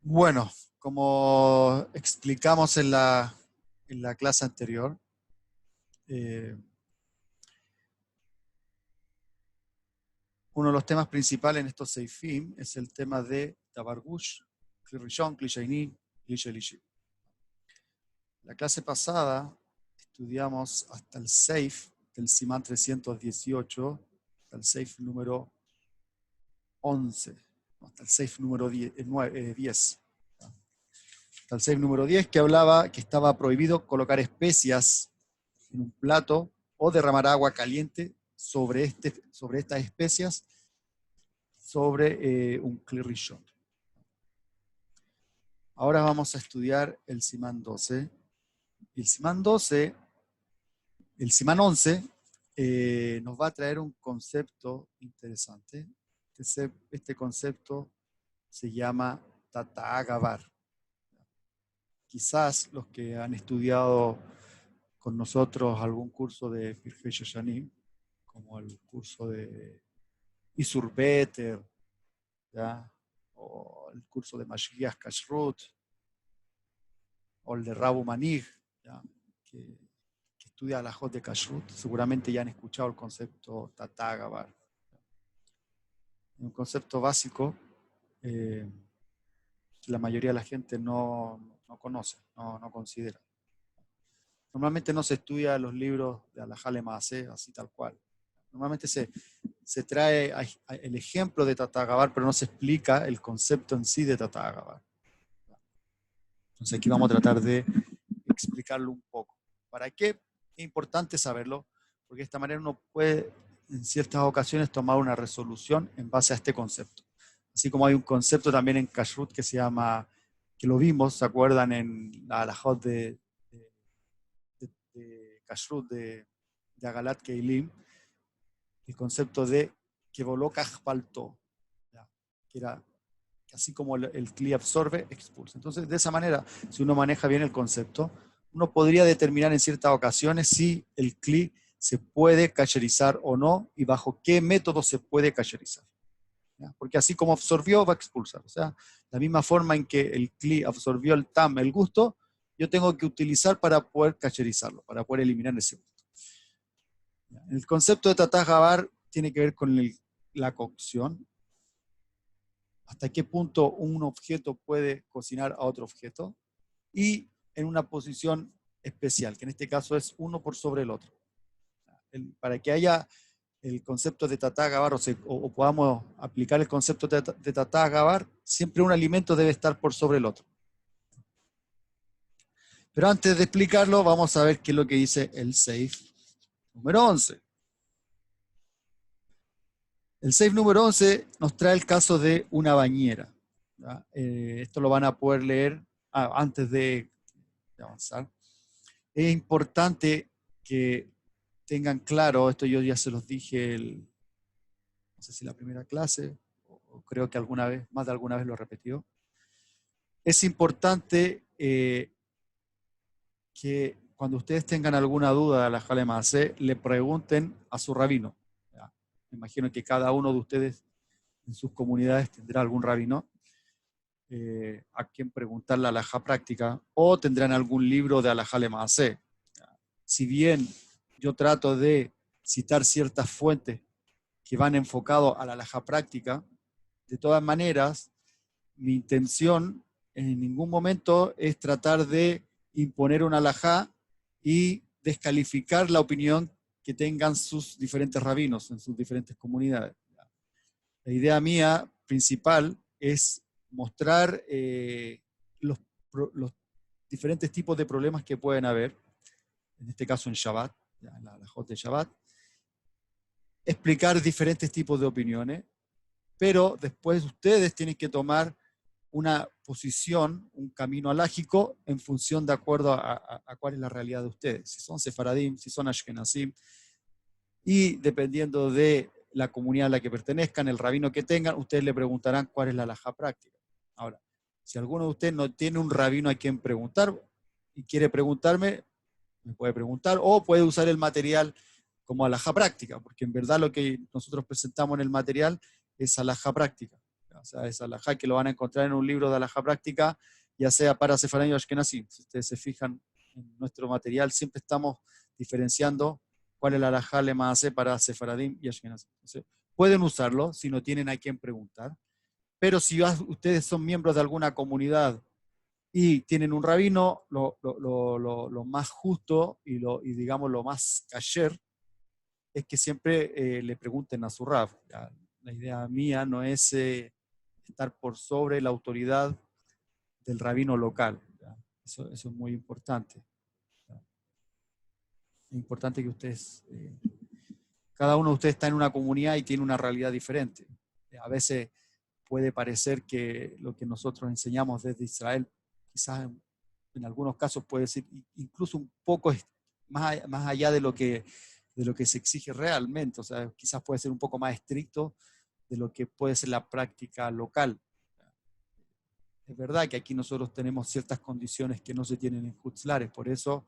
Bueno, como explicamos en la clase anterior, uno de los temas principales en estos seifim es el tema de Tabargush, Kli Rishon, Kli Sheni, Kli Shelishi. La clase pasada estudiamos hasta el seif del Simán 318, hasta el seif número 11, hasta el seif número 10. Hasta el seif número 10 que hablaba que estaba prohibido colocar especias en un plato o derramar agua caliente sobre estas especias sobre un Kli Rishon. Ahora vamos a estudiar el Simán 12. El Simán 12, el Simán 11, nos va a traer un concepto interesante. Este concepto se llama Tata'agavar. Quizás los que han estudiado con nosotros algún curso de Pirkei Shoshani, como el curso de Isur Beter, ¿ya? O el curso de Mashgiach Kashrut, o el de Rabu Manig, ¿ya? que estudia la Jot de Kashrut, seguramente ya han escuchado el concepto Tata'agavar. Un concepto básico que la mayoría de la gente no conoce, no considera. Normalmente no se estudia los libros de Alajá Lema'asé, así tal cual. Normalmente se trae el ejemplo de Tata'agavar, pero no se explica el concepto en sí de Tata'agavar. Entonces aquí vamos a tratar de explicarlo un poco. ¿Para qué? Es importante saberlo, porque de esta manera uno puede en ciertas ocasiones tomar una resolución en base a este concepto. Así como hay un concepto también en Kashrut que se llama, que lo vimos, ¿se acuerdan? En la halajot de Kashrut de Agalat Keilim, el concepto de que voloca palto, que era que así como el Kli absorbe, expulsa. Entonces, de esa manera, si uno maneja bien el concepto, uno podría determinar en ciertas ocasiones si el Kli se puede kasherizar o no y bajo qué método se puede kasherizar. Porque así como absorbió, va a expulsar. O sea, la misma forma en que el Kli absorbió el tam, el gusto, yo tengo que utilizar para poder kasherizarlo, para poder eliminar ese gusto. El concepto de Tata'agavar tiene que ver con la cocción. Hasta qué punto un objeto puede cocinar a otro objeto y en una posición especial, que en este caso es uno por sobre el otro. Para que haya el concepto de Tata'agavar o podamos aplicar el concepto de Tata'agavar, siempre un alimento debe estar por sobre el otro. Pero antes de explicarlo, vamos a ver qué es lo que dice el seif número 11. El seif número 11 nos trae el caso de una bañera. Esto lo van a poder leer antes de avanzar. Es importante que tengan claro, esto yo ya se los dije, no sé si la primera clase, o creo que más de alguna vez lo he repetido. Es importante que cuando ustedes tengan alguna duda de la Halajá Lema'asé, le pregunten a su rabino. Me imagino que cada uno de ustedes en sus comunidades tendrá algún rabino a quien preguntar la halajá práctica, o tendrán algún libro de Halajá Lema'asé. Si bien yo trato de citar ciertas fuentes que van enfocados a la halajá práctica, de todas maneras, mi intención en ningún momento es tratar de imponer una halajá y descalificar la opinión que tengan sus diferentes rabinos en sus diferentes comunidades. La idea mía principal es mostrar los diferentes tipos de problemas que pueden haber, en este caso en Shabbat, en la halajot de Shabbat, explicar diferentes tipos de opiniones, pero después ustedes tienen que tomar una posición, un camino halágico en función de acuerdo a cuál es la realidad de ustedes, si son sefaradim, si son ashkenazim, y dependiendo de la comunidad a la que pertenezcan, el rabino que tengan, ustedes le preguntarán cuál es la halajá práctica. Ahora, si alguno de ustedes no tiene un rabino a quien preguntar y quiere preguntarme, me puede preguntar o puede usar el material como alajá práctica, porque en verdad lo que nosotros presentamos en el material es alajá práctica. O sea, es alajá que lo van a encontrar en un libro de alajá práctica, ya sea para Sefaradí o Ashkenazí. Si ustedes se fijan en nuestro material, siempre estamos diferenciando cuál es la alajá le maasé para Sefaradim y Ashkenazí. Entonces, pueden usarlo si no tienen a quién preguntar, pero si ustedes son miembros de alguna comunidad y tienen un rabino, lo más justo y digamos lo más kasher es que siempre le pregunten a su rab. La idea mía no es estar por sobre la autoridad del rabino local. Eso es muy importante. ¿Ya? Es importante que ustedes, cada uno de ustedes está en una comunidad y tiene una realidad diferente. A veces puede parecer que lo que nosotros enseñamos desde Israel, quizás en algunos casos puede ser incluso un poco más allá de lo que se exige realmente. O sea, quizás puede ser un poco más estricto de lo que puede ser la práctica local. Es verdad que aquí nosotros tenemos ciertas condiciones que no se tienen en Hutzlares, por eso,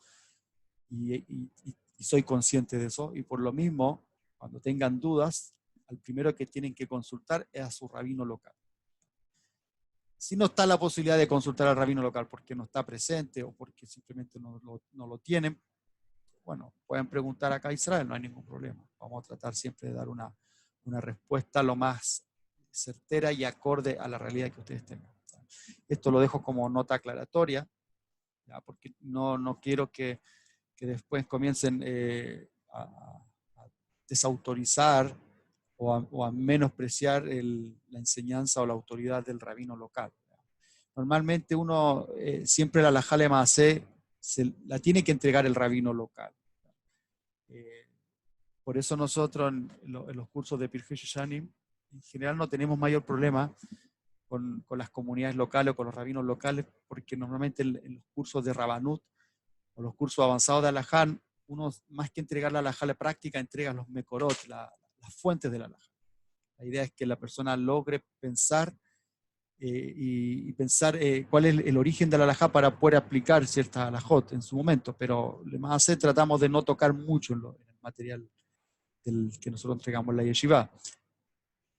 y soy consciente de eso, y por lo mismo, cuando tengan dudas, al primero que tienen que consultar es a su rabino local. Si no está la posibilidad de consultar al rabino local porque no está presente o porque simplemente no lo tienen, bueno, pueden preguntar acá a Israel, no hay ningún problema. Vamos a tratar siempre de dar una respuesta lo más certera y acorde a la realidad que ustedes tengan. Esto lo dejo como nota aclaratoria, ¿ya? Porque no quiero que después comiencen a desautorizar o a menospreciar la enseñanza o la autoridad del rabino local. Normalmente uno siempre la halajá le maasé la tiene que entregar el rabino local. Por eso nosotros en los cursos de Pirkei Shanim en general no tenemos mayor problema con las comunidades locales o con los rabinos locales, porque normalmente en los cursos de Rabanut o los cursos avanzados de halajá, uno más que entregar la halajá a la práctica, entrega los mekorot, las fuentes de la halajá. La idea es que la persona logre pensar y pensar cuál es el origen de la halajá para poder aplicar ciertas halajot en su momento, pero más tratamos de no tocar mucho en el material del que nosotros entregamos en la yeshiva.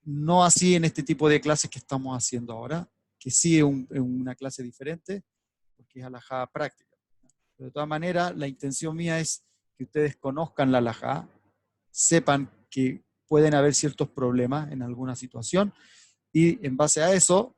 No así en este tipo de clases que estamos haciendo ahora, que sí es una clase diferente, porque es halajá práctica. Pero de todas maneras, la intención mía es que ustedes conozcan la halajá, sepan que pueden haber ciertos problemas en alguna situación, y en base a eso,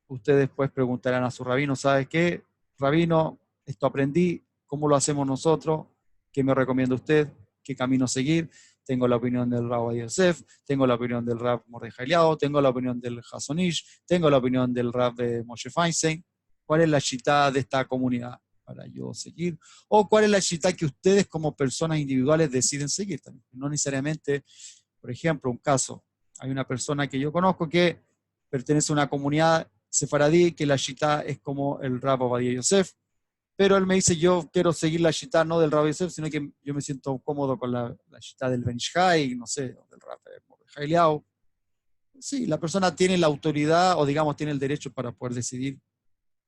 ustedes pues preguntarán a su rabino, ¿sabe qué? Rabino, esto aprendí, ¿cómo lo hacemos nosotros? ¿Qué me recomienda usted? ¿Qué camino seguir? Tengo la opinión del Rab Yosef, tengo la opinión del Rab Mordechai Eliyahu, tengo la opinión del Hasonish, tengo la opinión del Rab Moshe Feinstein. ¿Cuál es la shitá de esta comunidad para yo seguir? O ¿cuál es la shitá que ustedes como personas individuales deciden seguir también? No necesariamente, por ejemplo, un caso, hay una persona que yo conozco que pertenece a una comunidad sefaradí, que la shitá es como el Rab Ovadia Yosef, pero él me dice, yo quiero seguir la shitá no del Rab Yosef, sino que yo me siento cómodo con la shitá del Ben Ishai, no sé, o del Rab Mordechai Eliyahu. Sí, la persona tiene la autoridad o digamos tiene el derecho para poder decidir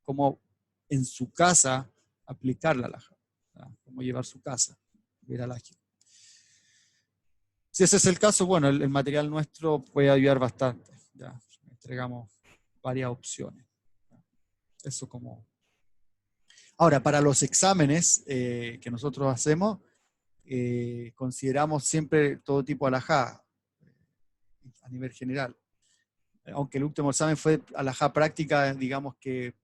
cómo en su casa aplicar la halajá, cómo llevar su casa, ir a la halajá. Si ese es el caso, bueno, el material nuestro puede ayudar bastante. Ya entregamos varias opciones. Eso como... Ahora, para los exámenes que nosotros hacemos, consideramos siempre todo tipo de halajá a nivel general. Aunque el último examen fue halajá práctica, digamos que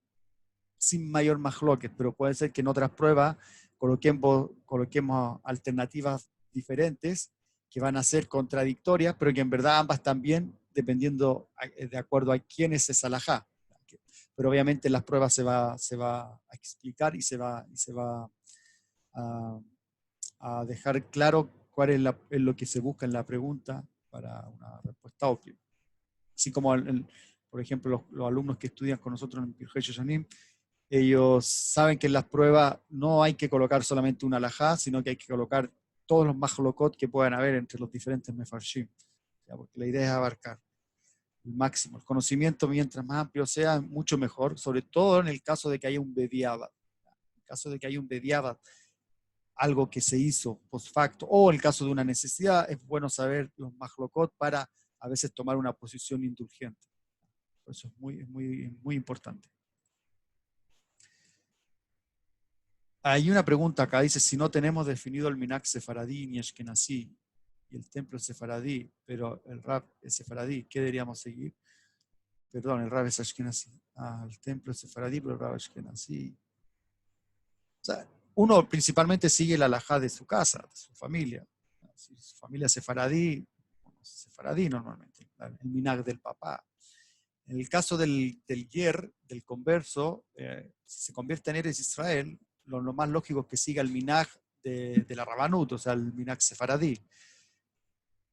sin mayor majloques, pero puede ser que en otras pruebas coloquemos alternativas diferentes que van a ser contradictorias, pero que en verdad ambas también, dependiendo de acuerdo a quién es esa halajá. Pero obviamente en las pruebas se va a explicar y se va a dejar claro cuál es lo que se busca en la pregunta para una respuesta óptima. Así como, por ejemplo, los alumnos que estudian con nosotros en Pirkei Shanim, ellos saben que en las pruebas no hay que colocar solamente una halajá, sino que hay que colocar todos los majlokot que puedan haber entre los diferentes mefarshim, porque la idea es abarcar el máximo. El conocimiento, mientras más amplio sea, mucho mejor, sobre todo en el caso de que haya un bediavad. En el caso de que haya un bediavad, algo que se hizo post facto, o en el caso de una necesidad, es bueno saber los mahlokot para a veces tomar una posición indulgente. Eso es muy importante. Hay una pregunta acá, dice, si no tenemos definido el Minhag sefaradí ni ashkenazí, y el templo es sefaradí, pero el Rab es sefaradí, ¿qué deberíamos seguir? Perdón, el Rab es ashkenazí. El templo es sefaradí, pero el Rab es ashkenazí. O sea, uno principalmente sigue la halajá de su casa, de su familia. Si su familia es sefaradí normalmente, el Minhag del papá. En el caso del yer, del converso, si se convierte en Eres Israel, lo más lógico es que siga el minhag de la Rabanut, o sea, el minhag sefaradí.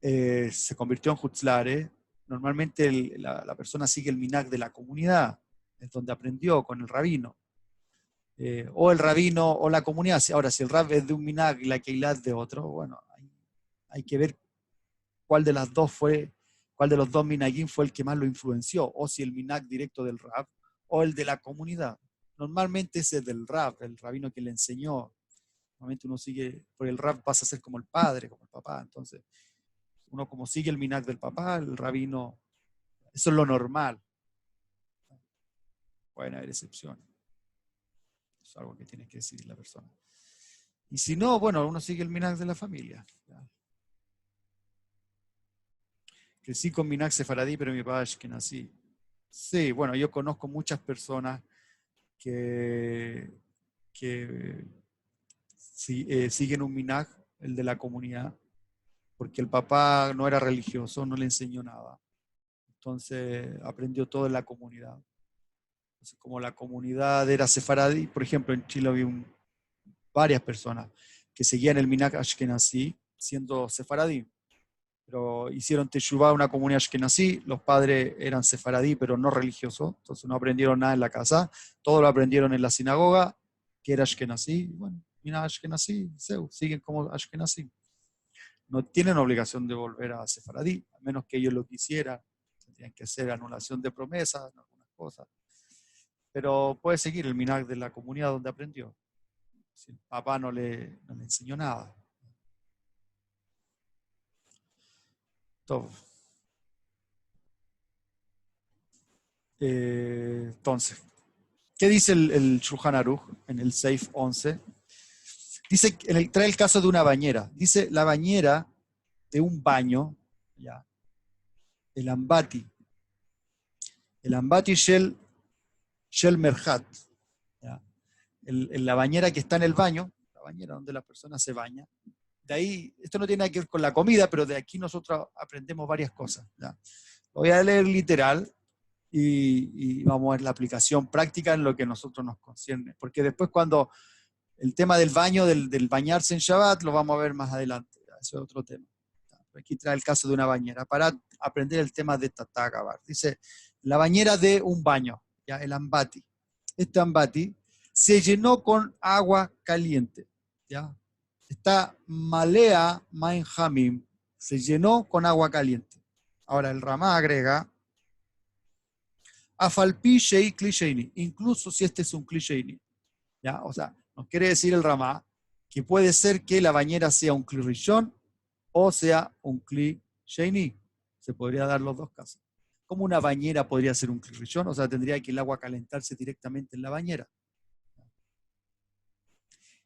Se convirtió en Hutzlare. Normalmente la persona sigue el minhag de la comunidad, es donde aprendió con el rabino. O el rabino o la comunidad. Ahora, si el rab es de un minhag y la keilah es de otro, bueno, hay que ver cuál de las dos fue, cuál de los dos minhagim fue el que más lo influenció, o si el minhag directo del rab o el de la comunidad. Normalmente ese es del rab, el rabino que le enseñó. Normalmente uno sigue, porque el rab pasa a ser como el padre, como el papá. Entonces, uno como sigue el minhag del papá, el rabino, eso es lo normal. Pueden haber excepciones. Es algo que tiene que decidir la persona. Y si no, bueno, uno sigue el minhag de la familia. Crecí con minhag sefaradí, pero mi papá es ashkenazí. Sí, bueno, yo conozco muchas personas que siguen un minhag, el de la comunidad, porque el papá no era religioso, no le enseñó nada. Entonces aprendió todo en la comunidad. Entonces, como la comunidad era sefaradí, por ejemplo, en Chile había varias personas que seguían el minhag ashkenazí siendo sefaradí, pero hicieron teshuvá una comunidad ashkenazí, los padres eran sefaradí pero no religiosos, entonces no aprendieron nada en la casa, todo lo aprendieron en la sinagoga, que era ashkenazí, bueno, mira ashkenazí, siguen como ashkenazí. No tienen obligación de volver a sefaradí, a menos que ellos lo quisieran, tendrían que hacer anulación de promesas, algunas cosas, pero puede seguir el minhag de la comunidad donde aprendió, si el papá no le enseñó nada. Todo. Entonces, ¿qué dice el Shulchan Aruch en el Seif 11? Dice, trae el caso de una bañera. Dice, la bañera de un baño, ya, el ambati shel merhat, ya, la bañera que está en el baño, la bañera donde la persona se baña. De ahí, esto no tiene nada que ver con la comida, pero de aquí nosotros aprendemos varias cosas. ¿Ya? Lo voy a leer literal y vamos a ver la aplicación práctica en lo que a nosotros nos concierne. Porque después cuando el tema del baño, del bañarse en Shabbat, lo vamos a ver más adelante. Eso es otro tema. Aquí trae el caso de una bañera para aprender el tema de Tatagabar. Dice, la bañera de un baño, ¿ya? El ambati. Este ambati se llenó con agua caliente. ¿Ya? Está malea main hamim, se llenó con agua caliente. Ahora el Ramá agrega, afalpi shei klisheini, incluso si este es un klisheini. ¿Ya? O sea, nos quiere decir el Ramá que puede ser que la bañera sea un kli rishon o sea un kli sheini. Se podría dar los dos casos. Como una bañera podría ser un kli rishon, o sea, tendría que el agua calentarse directamente en la bañera.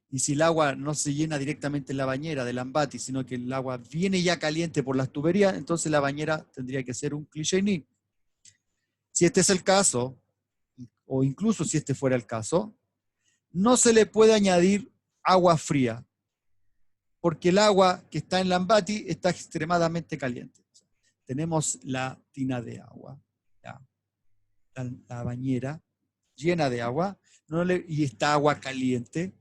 Y si el agua no se llena directamente en la bañera del ambati, sino que el agua viene ya caliente por las tuberías, entonces la bañera tendría que ser un kli sheini. Si este es el caso, o incluso si este fuera el caso, no se le puede añadir agua fría, porque el agua que está en la ambati está extremadamente caliente. Tenemos la tina de agua, la bañera llena de agua, y está agua caliente,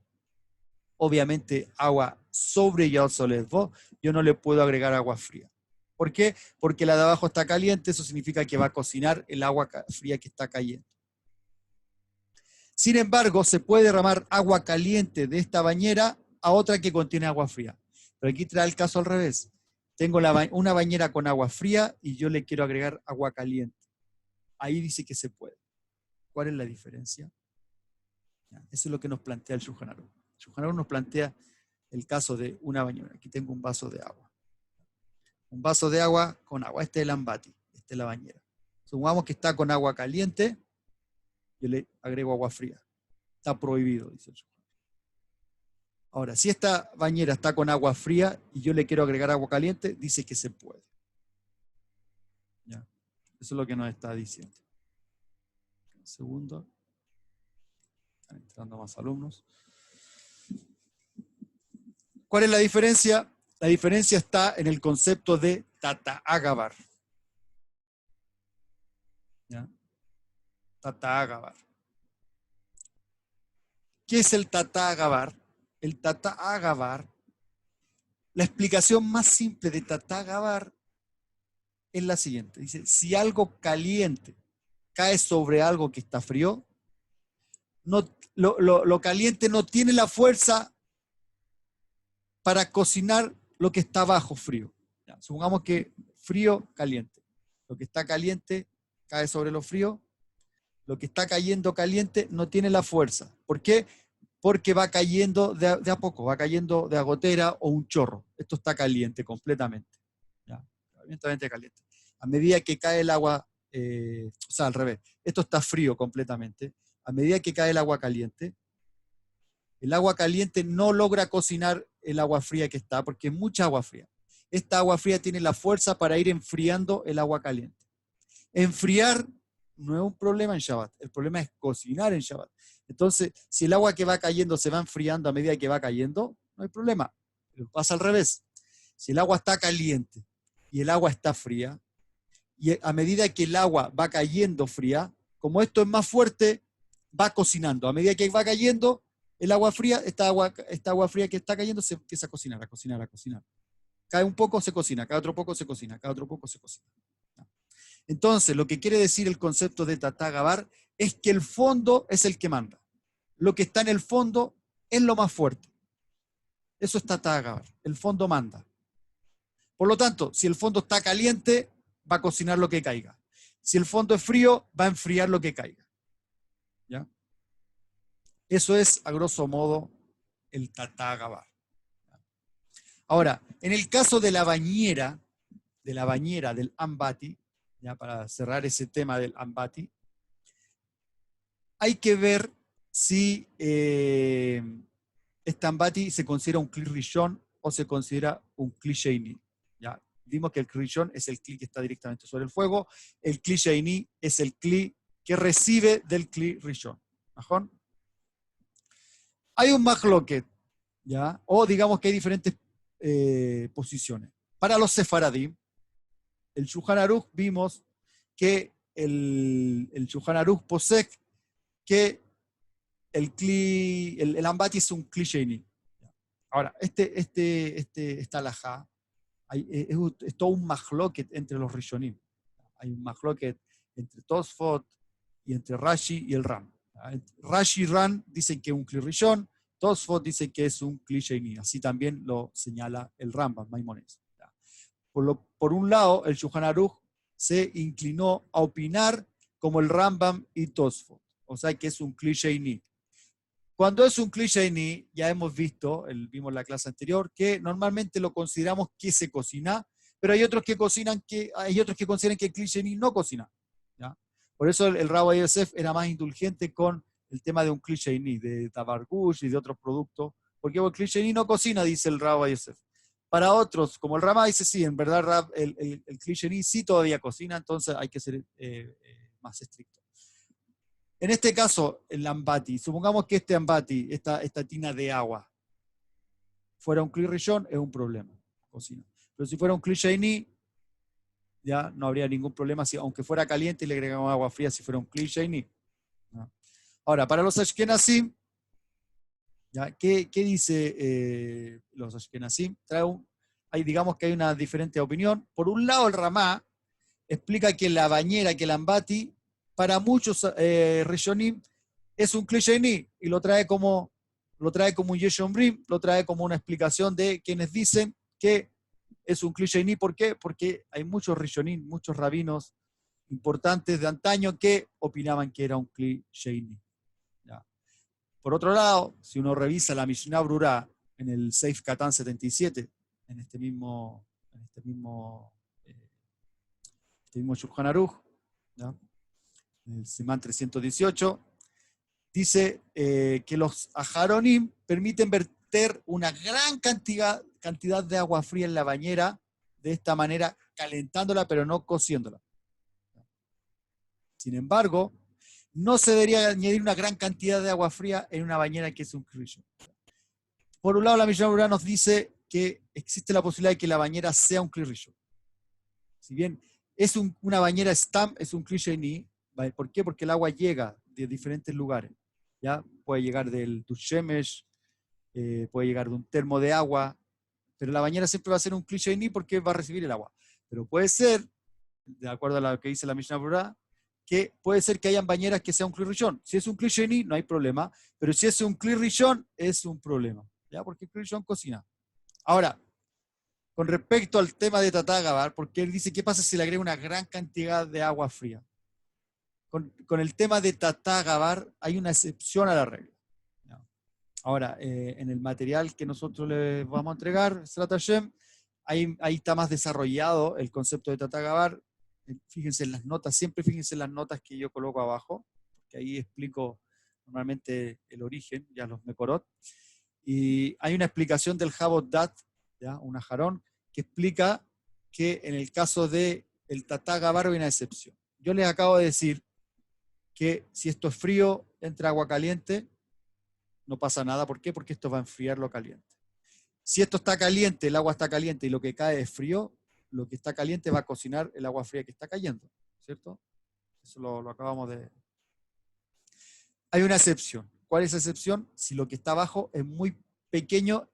obviamente agua sobre Yod Soledvo, yo no le puedo agregar agua fría. ¿Por qué? Porque la de abajo está caliente, eso significa que va a cocinar el agua fría que está cayendo. Sin embargo, se puede derramar agua caliente de esta bañera a otra que contiene agua fría. Pero aquí trae el caso al revés. Tengo una bañera con agua fría y yo le quiero agregar agua caliente. Ahí dice que se puede. ¿Cuál es la diferencia? Eso es lo que nos plantea el Shulchan Aruch. El Shulchan Aruch nos plantea el caso de una bañera. Aquí tengo un vaso de agua. Un vaso de agua con agua. Este es el ambati, esta es la bañera. Supongamos que está con agua caliente, yo le agrego agua fría. Está prohibido, dice el Shulchan. Ahora, si esta bañera está con agua fría y yo le quiero agregar agua caliente, dice que se puede. ¿Ya? Eso es lo que nos está diciendo. Un segundo. Están entrando más alumnos. ¿Cuál es la diferencia? La diferencia está en el concepto de Tata-Agabar. ¿Ya? Tata-Agabar. ¿Qué es el Tata-Agabar? El Tata-Agabar, la explicación más simple de Tata-Agabar es la siguiente. Dice, si algo caliente cae sobre algo que está frío, no, lo caliente no tiene la fuerza para cocinar lo que está abajo frío. Ya, supongamos que frío, caliente. Lo que está caliente cae sobre lo frío. Lo que está cayendo caliente no tiene la fuerza. ¿Por qué? Porque va cayendo de a poco, va cayendo de a gotera o un chorro. Esto está caliente completamente. ¿Ya? Completamente caliente. A medida que cae el agua, o sea, al revés, esto está frío completamente. A medida que cae el agua caliente no logra cocinar el agua fría que está, porque es mucha agua fría. Esta agua fría tiene la fuerza para ir enfriando el agua caliente. Enfriar no es un problema en Shabbat, el problema es cocinar en Shabbat. Entonces, si el agua que va cayendo se va enfriando a medida que va cayendo, no hay problema. Pero pasa al revés. Si el agua está caliente y el agua está fría, y a medida que el agua va cayendo fría, como esto es más fuerte, va cocinando. A medida que va cayendo el agua fría, esta agua fría que está cayendo se empieza a cocinar, a cocinar, a cocinar. Cae un poco, se cocina, cada otro poco se cocina, cada otro poco se cocina. Entonces, lo que quiere decir el concepto de Tata-Agabar es que el fondo es el que manda. Lo que está en el fondo es lo más fuerte. Eso es Tata-Agabar. El fondo manda. Por lo tanto, si el fondo está caliente, va a cocinar lo que caiga. Si el fondo es frío, va a enfriar lo que caiga. ¿Ya? Eso es, a grosso modo, el Tata-Agabar. Ahora, en el caso de la bañera del Ambati, ya para cerrar ese tema del Ambati, hay que ver si este Ambati se considera un Kli Rishon o se considera un Kli Sheini. ¿Ya? Vimos que el Kli Rishon es el Kli que está directamente sobre el fuego, el Kli Sheini es el Kli que recibe del Kli Rishon. ¿Majón? Hay un Mahloket, ¿ya? O digamos que hay diferentes posiciones. Para los Sefaradim, el Shulchan Aruch vimos que el Shulchan Aruch posee que el Ambati es un Kli Sheini. Ahora, esta alajá es todo un mahloket entre los Rishonim. Hay un mahloket entre Tosfot y entre Rashi y el Ram. Rashi y Ram dicen que es un Kli Rishon, Tosfot dice que es un Kli Sheini. Así también lo señala el Rambam, Maimónides. Por un lado, el Shulchan Aruch se inclinó a opinar como el Rambam y Tosfot. O sea que es un Kli Sheini. Cuando es un Kli Sheini, ya hemos visto, vimos en la clase anterior, que normalmente lo consideramos que se cocina, pero hay otros que consideran que el Kli Sheini no cocina. ¿Ya? Por eso el Rabbi Yosef era más indulgente con el tema de un Kli Sheini, de tabargush y de otros productos, porque el Kli Sheini no cocina, dice el Rabbi Yosef. Para otros, como el Rama dice, sí, en verdad el Kli Sheini sí todavía cocina, entonces hay que ser más estricto. En este caso, el Ambati, supongamos que este Ambati, esta tina de agua, fuera un Kli Rishon, es un problema, cocina. Pero si fuera un Kli Sheini, ya no habría ningún problema, aunque fuera caliente y le agregamos agua fría, si fuera un Kli Sheini. ¿No? Ahora, para los Ashkenazim, ¿ya? ¿Qué dice los Ashkenazim? Digamos que hay una diferente opinión. Por un lado, el Ramá explica que la bañera, que el Ambati, para muchos Rishonim es un Kli Sheini y lo trae como un Yesh Omrim, lo trae como una explicación de quienes dicen que es un Kli Sheini. ¿Por qué? Porque hay muchos Rishonim, muchos rabinos importantes de antaño que opinaban que era un Kli Sheini. Por otro lado, si uno revisa la Mishnah Brurá en el Seif Katan 77, en este mismo Shulchan Aruch, ¿ya? En el Simán 318, dice que los ajaronim permiten verter una gran cantidad de agua fría en la bañera, de esta manera calentándola pero no cociéndola. Sin embargo, no se debería añadir una gran cantidad de agua fría en una bañera que es un Kli Rishon. Por un lado, la Mishnah Berurah nos dice que existe la posibilidad de que la bañera sea un Kli Rishon. Si bien es una bañera Stam, es un Kli Sheni. ¿Por qué? Porque el agua llega de diferentes lugares. ¿Ya? Puede llegar del Dushemesh, puede llegar de un termo de agua, pero la bañera siempre va a ser un Kli Sheni porque va a recibir el agua. Pero puede ser, de acuerdo a lo que dice la Mishnah Berurah, que puede ser que hayan bañeras que sea un Kli Rishon. Si es un Kli Sheni, no hay problema, pero si es un Kli Rishon, es un problema, ¿ya? Porque el Kli Rishon cocina. Ahora, con respecto al tema de Tatagabar, porque él dice, ¿qué pasa si le agrega una gran cantidad de agua fría? Con el tema de Tatagabar hay una excepción a la regla. Ahora, en el material que nosotros les vamos a entregar, Srat Hashem, ahí está más desarrollado el concepto de Tatagabar. Fíjense en las notas, siempre fíjense en las notas que yo coloco abajo, que ahí explico normalmente el origen, ya los Mekorot. Y hay una explicación del Havot Dat, ¿ya? Un ajarón, que explica que en el caso del Tatagabar hay una excepción. Yo les acabo de decir que si esto es frío, entra agua caliente, no pasa nada. ¿Por qué? Porque esto va a enfriar lo caliente. Si esto está caliente, el agua está caliente y lo que cae es frío, lo que está caliente va a cocinar el agua fría que está cayendo, ¿cierto? Eso lo acabamos de... Hay una excepción. ¿Cuál es la excepción? Si lo que está abajo es muy pequeño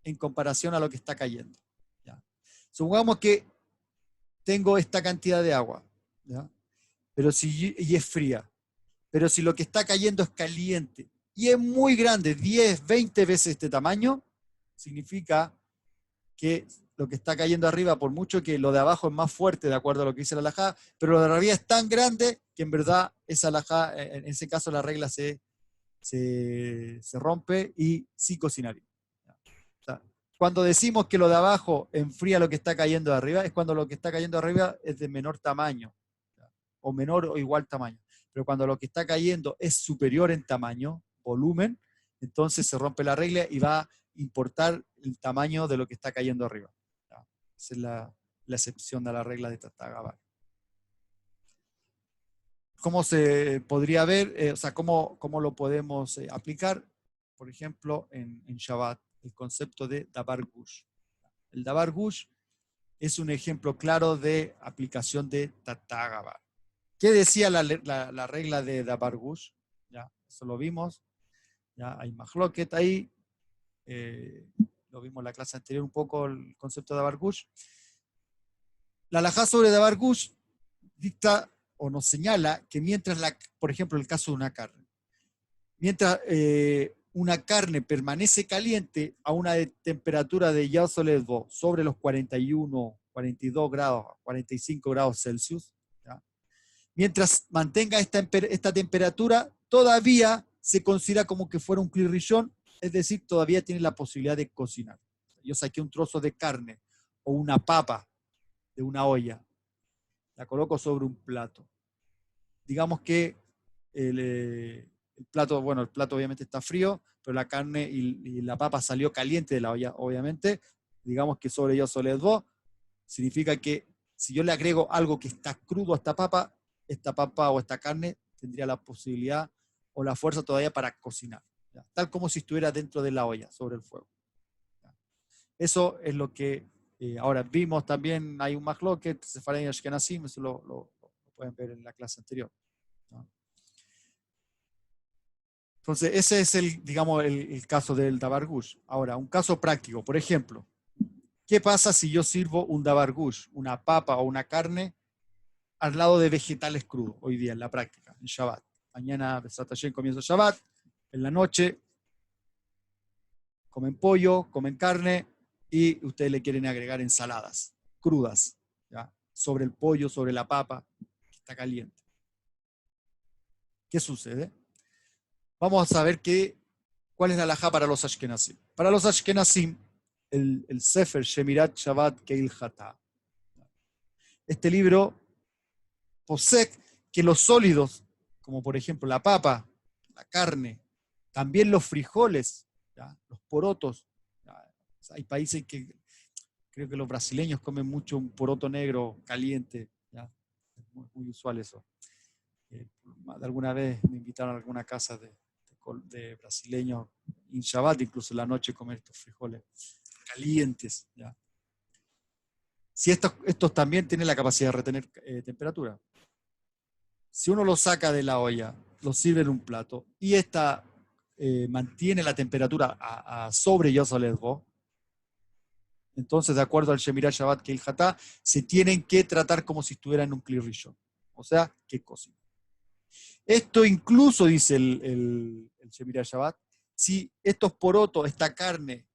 en comparación a lo que está cayendo. ¿Ya? Supongamos que tengo esta cantidad de agua, ¿ya? Y es fría, pero si lo que está cayendo es caliente y es muy grande, 10, 20 veces este tamaño, significa que lo que está cayendo arriba, por mucho que lo de abajo es más fuerte, de acuerdo a lo que dice la halajá, pero lo de arriba es tan grande que en verdad esa halajá, en ese caso la regla se rompe y sí cocinaría. O sea, cuando decimos que lo de abajo enfría lo que está cayendo de arriba, es cuando lo que está cayendo de arriba es de menor tamaño, o menor o igual tamaño. Pero cuando lo que está cayendo es superior en tamaño, volumen, entonces se rompe la regla y va a importar el tamaño de lo que está cayendo arriba. Esa es la excepción de la regla de Tatagabar. ¿Cómo se podría ver? O sea, ¿cómo lo podemos aplicar? Por ejemplo, en Shabbat, el concepto de Dabar Gush. El Dabar Gush es un ejemplo claro de aplicación de Tatagabar. ¿Qué decía la regla de Dabar Gush? Ya, eso lo vimos. Ya hay Mahloket ahí. Lo vimos en la clase anterior un poco el concepto de Dabar Gush. La halajá sobre Dabar Gush dicta o nos señala que mientras, por ejemplo, el caso de una carne, mientras una carne permanece caliente a una temperatura de Yasoledvo sobre los 41, 42 grados, 45 grados Celsius, ¿ya? Mientras mantenga esta temperatura, todavía se considera como que fuera un Kli Rishon, es decir, todavía tiene la posibilidad de cocinar. Yo saqué un trozo de carne o una papa de una olla, la coloco sobre un plato. Digamos que el plato, bueno, el plato obviamente está frío, pero la carne y la papa salió caliente de la olla, obviamente. Digamos que sobre ello soledvo significa que si yo le agrego algo que está crudo a esta papa o esta carne tendría la posibilidad o la fuerza todavía para cocinar, ¿ya? Tal como si estuviera dentro de la olla, sobre el fuego. ¿Ya? Eso es lo que ahora vimos también. Hay un Mahloket, Sefarim y Ashkenazim, eso lo pueden ver en la clase anterior, ¿no? Entonces, ese es el caso del Dabar Gush. Ahora, un caso práctico, por ejemplo, ¿qué pasa si yo sirvo un Dabar Gush, una papa o una carne, al lado de vegetales crudos, hoy día en la práctica, en Shabbat? Mañana, Besat Hashem, comienza Shabbat, en la noche comen pollo, comen carne, y ustedes le quieren agregar ensaladas crudas, ¿ya? Sobre el pollo, sobre la papa, que está caliente. ¿Qué sucede? Vamos a saber que ¿Cuál es la halajá para los Ashkenazim? Para los Ashkenazim, el Sefer Shemirat Shabbat Keilhatá. Este libro posee que los sólidos, como por ejemplo la papa, la carne, también los frijoles, ¿ya? Los porotos. ¿Ya? O sea, hay países que creo que los brasileños comen mucho un poroto negro caliente. ¿Ya? Es muy usual eso. Alguna vez me invitaron a alguna casa de brasileños en Shabbat, incluso en la noche, comer estos frijoles calientes. ¿Ya? Si estos también tienen la capacidad de retener temperatura. Si uno lo saca de la olla, lo sirve en un plato y esta mantiene la temperatura a sobre Yosolezbo, entonces, de acuerdo al Shemirat Shabbat Keilhatá, se tienen que tratar como si estuvieran en un Kli Rishon. O sea, que cocina. Esto incluso, dice el Shemirat Shabbat, si estos porotos, esta carne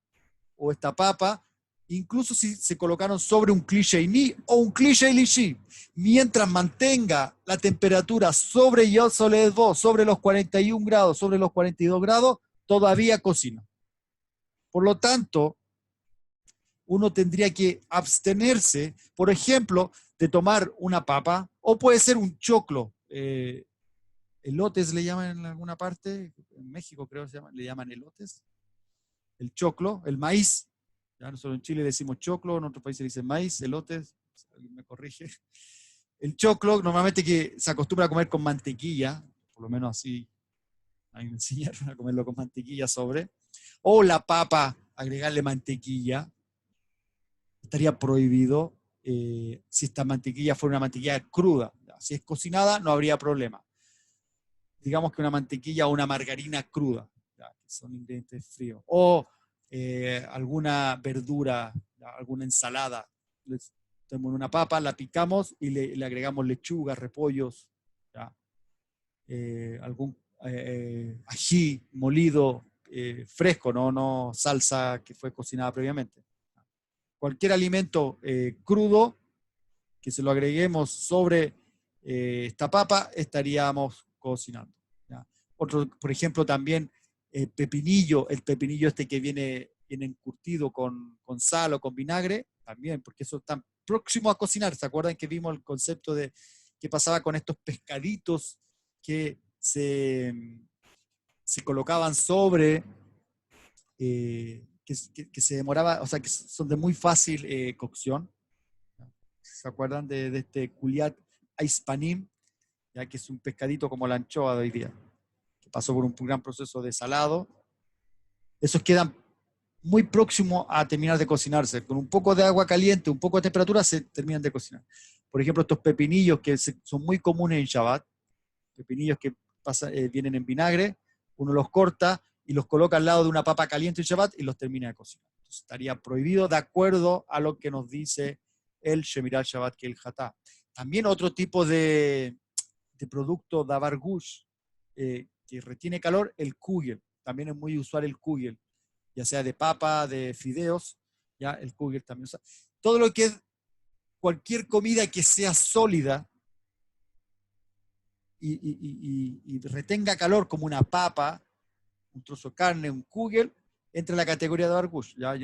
o esta papa, incluso si se colocaron sobre un Kli Sheini o un Kli Sheilishi, mientras mantenga la temperatura sobre Yosolezbo, sobre los 41 grados, sobre los 42 grados, todavía cocina. Por lo tanto, uno tendría que abstenerse, por ejemplo, de tomar una papa, o puede ser un choclo. Elotes le llaman en alguna parte, en México creo que le llaman elotes. El choclo, el maíz. Ya nosotros en Chile decimos choclo, en otros países dicen maíz, elotes, si alguien me corrige. El choclo, normalmente que se acostumbra a comer con mantequilla, por lo menos así, a mí me enseñaron a comerlo con mantequilla sobre, o la papa, agregarle mantequilla. Estaría prohibido si esta mantequilla fuera una mantequilla cruda. Si es cocinada, no habría problema. Digamos que una mantequilla o una margarina cruda, ¿ya? Que son ingredientes fríos. O alguna verdura, ¿ya? Alguna ensalada. Tenemos una papa, la picamos y le agregamos lechuga, repollos, ¿ya? Algún ají molido fresco, no salsa que fue cocinada previamente. Cualquier alimento crudo que se lo agreguemos sobre esta papa, estaríamos cocinando. ¿Ya? Otro, por ejemplo, también pepinillo, el pepinillo este que viene encurtido con sal o con vinagre, también, porque eso está próximo a cocinar. ¿Se acuerdan que vimos el concepto de qué pasaba con estos pescaditos que se colocaban sobre... que se demoraba, o sea, que son de muy fácil cocción. ¿Se acuerdan de este Kuliat Aispanim? Ya que es un pescadito como la anchoa de hoy día, que pasó por un gran proceso de salado. Esos quedan muy próximos a terminar de cocinarse. Con un poco de agua caliente, un poco de temperatura, se terminan de cocinar. Por ejemplo, estos pepinillos que son muy comunes en Shabbat, pepinillos que vienen en vinagre, uno los corta y los coloca al lado de una papa caliente en Shabbat y los termina de cocinar. Entonces, estaría prohibido de acuerdo a lo que nos dice el Shemirat Shabbat Keilhatá. También otro tipo de producto davar gush que retiene calor, el kugel. También es muy usual el kugel, ya sea de papa, de fideos, ya el kugel también. O sea, todo lo que es cualquier comida que sea sólida y retenga calor, como una papa, un trozo de carne, un kugel, entra en la categoría de davar gush. Ya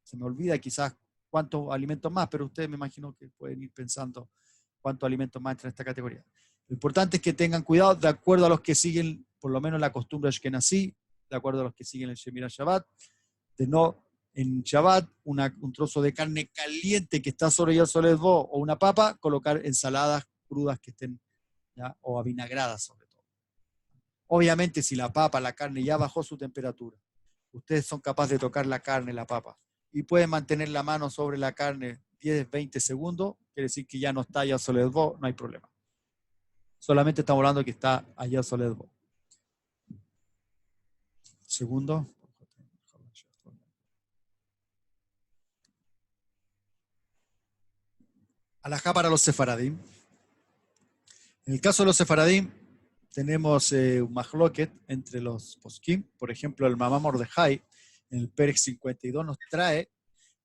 se me olvida quizás cuántos alimentos más, pero ustedes me imagino que pueden ir pensando cuántos alimentos más entran en esta categoría. Lo importante es que tengan cuidado de acuerdo a los que siguen, por lo menos la costumbre ashkenazí, de acuerdo a los que siguen el Shemirat Shabbat, de no en Shabbat un trozo de carne caliente que está sobre el solezbo o una papa, colocar ensaladas crudas que estén, ¿ya? O avinagradas sobre todo. Obviamente si la papa, la carne ya bajó su temperatura, ustedes son capaces de tocar la carne, la papa, y pueden mantener la mano sobre la carne 10, 20 segundos, quiere decir que ya no está allá solezbo, no hay problema. Solamente estamos hablando que está allá solezbo. Segundo. Alajá para los sefaradim. En el caso de los sefaradim, tenemos un mahloket entre los poskim. Por ejemplo, el Mamá Mordejai, en el Perek 52, nos trae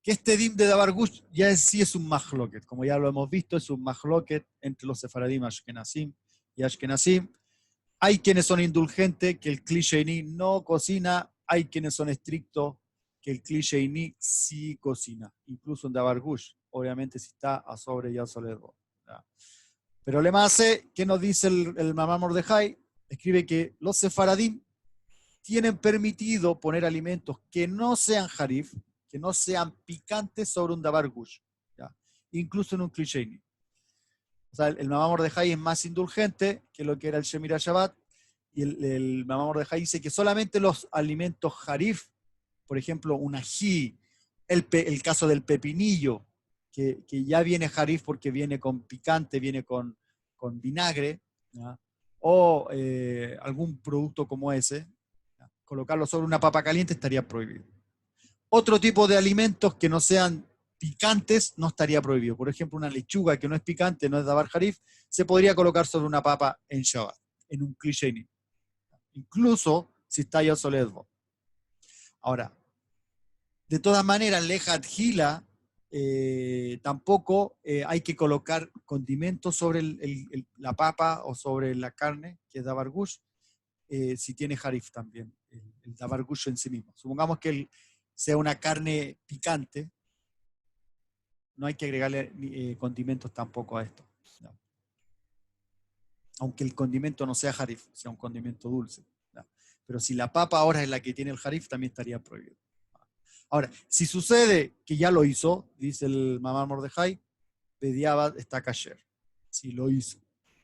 que este dim de davar gush ya en sí es un mahloket. Como ya lo hemos visto, es un mahloket entre los sefaradim ashkenazim y ashkenazim. Hay quienes son indulgentes, que el Kli Sheini no cocina hay quienes son estrictos que el Kli Sheini sí cocina, incluso en Davar Gush, obviamente si está a sobre ya Soledad. Pero le hace, ¿qué nos dice el Mamá Mordejai? Escribe que los sefaradim tienen permitido poner alimentos que no sean harif, que no sean picantes sobre un Davar Gush, ¿ya? Incluso en un Kli Sheini. O sea, el Mamá Mordejai es más indulgente que lo que era el Shemira Shabbat, y el Mamá Mordejai dice que solamente los alimentos harif, por ejemplo, un ají, el caso del pepinillo, que ya viene harif porque viene con picante, viene con vinagre, ¿ya? O algún producto como ese, ¿ya? Colocarlo sobre una papa caliente estaría prohibido. Otro tipo de alimentos que no sean picantes no estaría prohibido. Por ejemplo, una lechuga que no es picante, no es davar harif, se podría colocar sobre una papa en Shabbat, en un Kli Sheini, incluso si está ya soledvo. Ahora, de todas maneras, lejat gila, tampoco hay que colocar condimentos sobre la papa o sobre la carne, que es davar gush, si tiene harif también, el davar gush en sí mismo. Supongamos que sea una carne picante, no hay que agregarle condimentos tampoco a esto, ¿no? Aunque el condimento no sea harif, sea un condimento dulce, ¿no? Pero si la papa ahora es la que tiene el harif, también estaría prohibido. Ahora, si sucede que ya lo hizo, dice el Mamá Mordejai, Bediabad está kasher. Si lo hizo,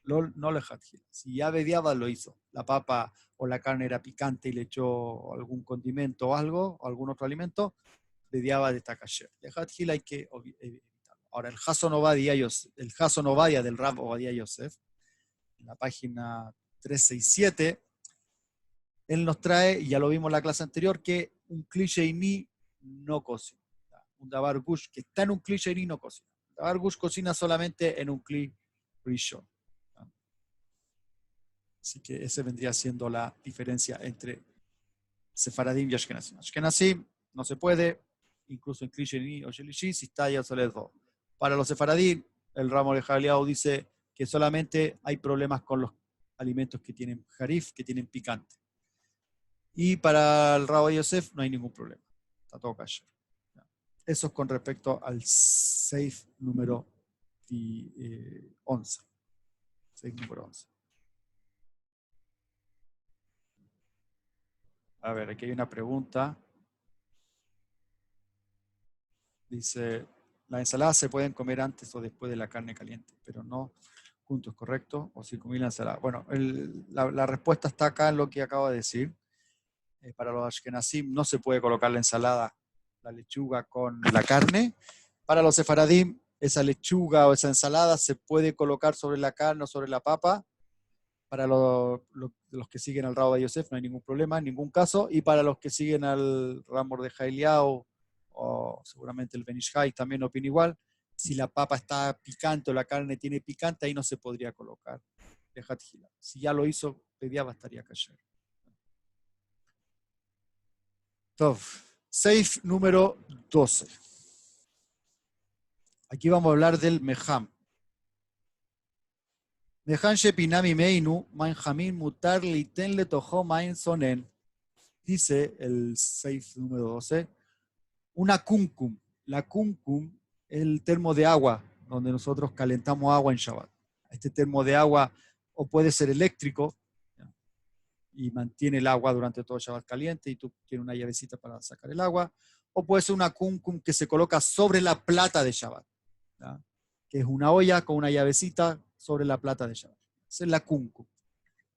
no le jatjil. Si ya Bediabad lo hizo, la papa o la carne era picante y le echó algún condimento o algo, o algún otro alimento, Bediabad está kasher. Le jatjil hay que evitarlo. Ahora, el Hason Ovadia del Rab Ovadia Yosef, en la página 367, él nos trae, y ya lo vimos en la clase anterior, que un Kli Sheini no cocina. Un Davar Gush que está en un Kli Sheini no cocina. Davar Gush cocina solamente en un Kli Rishon. Así que esa vendría siendo la diferencia entre Sefaradim y Ashkenazim. Ashkenazim no se puede, incluso en Kli Sheini o Shelishi, si está ya Soledad. Para los Sefaradim, el Ramo de Jaliao dice que solamente hay problemas con los alimentos que tienen harif, que tienen picante. Y para el Rabo Yosef no hay ningún problema. Está todo kasher. Eso es con respecto al Seif número 11. Seif número 11. A ver, aquí hay una pregunta. Dice, ¿la ensalada se pueden comer antes o después de la carne caliente? Pero no juntos, ¿correcto? O sin comer la ensalada. Bueno, la respuesta está acá en lo que acabo de decir. Para los ashkenazim no se puede colocar la ensalada, la lechuga con la carne. Para los sefaradim, esa lechuga o esa ensalada se puede colocar sobre la carne o sobre la papa. Para los que siguen al Rabo de Yosef no hay ningún problema, en ningún caso. Y para los que siguen al Ramor de Jailiao o seguramente el Benishai también opina igual. Si la papa está picante o la carne tiene picante, ahí no se podría colocar. Si ya lo hizo, Pediaba estaría kasher. Seif número 12. Aquí vamos a hablar del Meham. Mehan Shepinami Meinu, Manjamin Mutar Liten le Tojo Main Sonen. Dice el Seif número 12. Una kumkum. La kumkum es el termo de agua, donde nosotros calentamos agua en Shabbat. Este termo de agua o puede ser eléctrico, y mantiene el agua durante todo el Shabbat caliente y tú tienes una llavecita para sacar el agua, o puede ser una kumkum que se coloca sobre la plata de Shabbat, ¿ya? Que es una olla con una llavecita sobre la plata de Shabbat. Esa es la kumkum,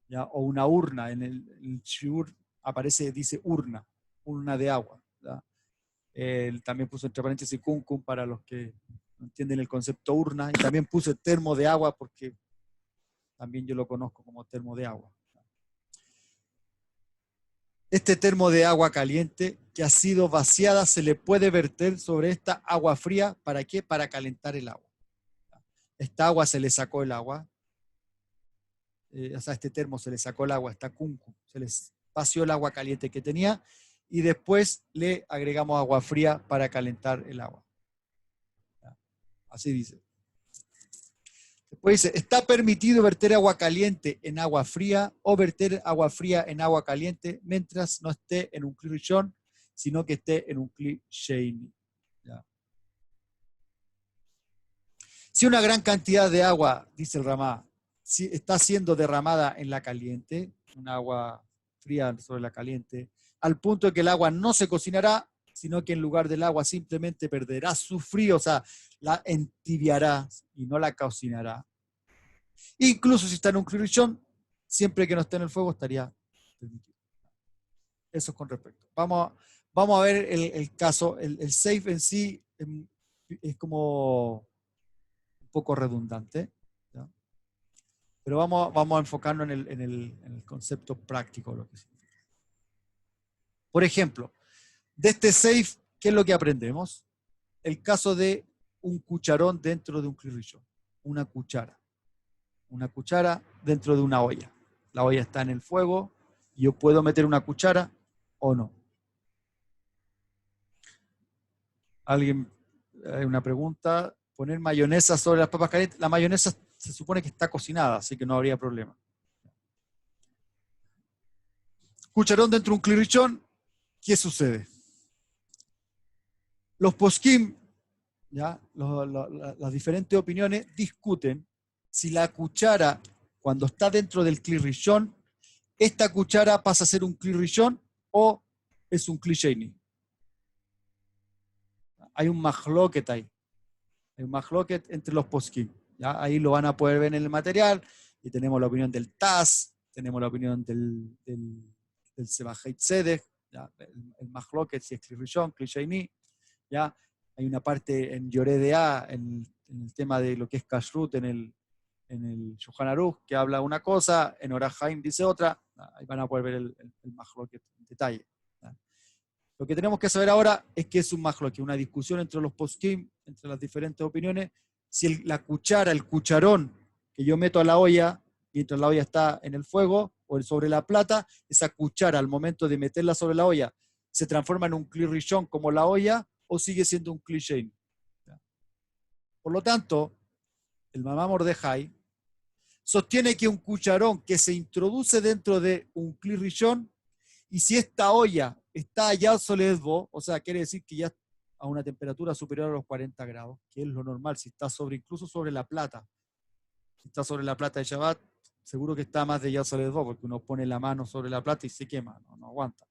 ¿ya? O una urna, en el shiur aparece, dice urna de agua, ¿ya? También puse entre paréntesis kumkum para los que no entienden el concepto urna, y también puse termo de agua porque también yo lo conozco como termo de agua. Este termo de agua caliente que ha sido vaciada se le puede verter sobre esta agua fría. ¿Para qué? Para calentar el agua. Esta agua se le sacó el agua. O sea, este termo se le sacó el agua, esta kunku. Se les vació el agua caliente que tenía y después le agregamos agua fría para calentar el agua. Así dice. Pues dice, está permitido verter agua caliente en agua fría o verter agua fría en agua caliente mientras no esté en un kli rishon, sino que esté en un kli sheini. Si una gran cantidad de agua, dice el Ramá, si está siendo derramada en la caliente, un agua fría sobre la caliente, al punto de que el agua no se cocinará, sino que en lugar del agua simplemente perderá su frío, o sea, la entibiará y no la cocinará. Incluso si está en un kli rishon, siempre que no esté en el fuego estaría permitido. Eso es con respecto. Vamos a ver el caso. El safe en sí es como un poco redundante, ¿ya? Pero vamos a enfocarnos en el concepto práctico de lo que significa. Por ejemplo, de este safe, ¿qué es lo que aprendemos? El caso de un cucharón dentro de un kli rishon. Una cuchara dentro de una olla. La olla está en el fuego y yo puedo meter una cuchara o no. Alguien, hay una pregunta, poner mayonesa sobre las papas calientes. La mayonesa se supone que está cocinada, así que no habría problema. Cucharón dentro de un kli rishon, ¿qué sucede? Los poskim, ¿ya? Las diferentes opiniones discuten si la cuchara, cuando está dentro del kli rishon, esta cuchara pasa a ser un kli rishon o es un kli sheini. Hay un mahloket ahí. Hay un mahloket entre los poskim. ¿Ya? Ahí lo van a poder ver en el material. Y tenemos la opinión del Taz, tenemos la opinión del Sebajeit Tzedek, el mahloket si es kli rishon, kli sheini. ¿Ya? Hay una parte en Yoredea, en el tema de lo que es kashrut, en el Shulchan Aruch, que habla una cosa, en Orach Haim dice otra. Ahí van a poder ver el mahloket en detalle. Lo que tenemos que saber ahora es que es un mahloket, una discusión entre los poskim, entre las diferentes opiniones, si la cuchara, el cucharón que yo meto a la olla, mientras la olla está en el fuego o sobre la plata, esa cuchara al momento de meterla sobre la olla, se transforma en un kli rishon como la olla o sigue siendo un kli sheini. Por lo tanto, el Mamá Mordejai sostiene que un cucharón que se introduce dentro de un kli rishon, y si esta olla está ya soledvo, o sea, quiere decir que ya a una temperatura superior a los 40 grados, que es lo normal, si está incluso sobre la plata. Si está sobre la plata de Shabbat, seguro que está más de ya soledvo, porque uno pone la mano sobre la plata y se quema, no aguanta.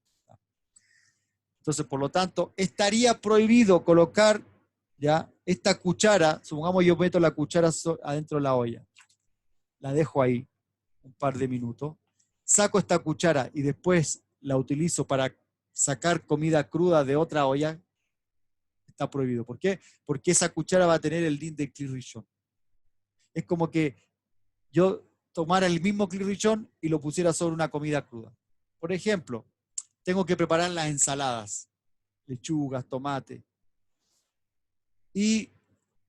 Entonces, por lo tanto, estaría prohibido colocar ya esta cuchara, supongamos yo meto la cuchara adentro de la olla, la dejo ahí un par de minutos, saco esta cuchara y después la utilizo para sacar comida cruda de otra olla, está prohibido. ¿Por qué? Porque esa cuchara va a tener el din de kli rishon. Es como que yo tomara el mismo kli rishon y lo pusiera sobre una comida cruda. Por ejemplo, tengo que preparar las ensaladas, lechugas, tomate, y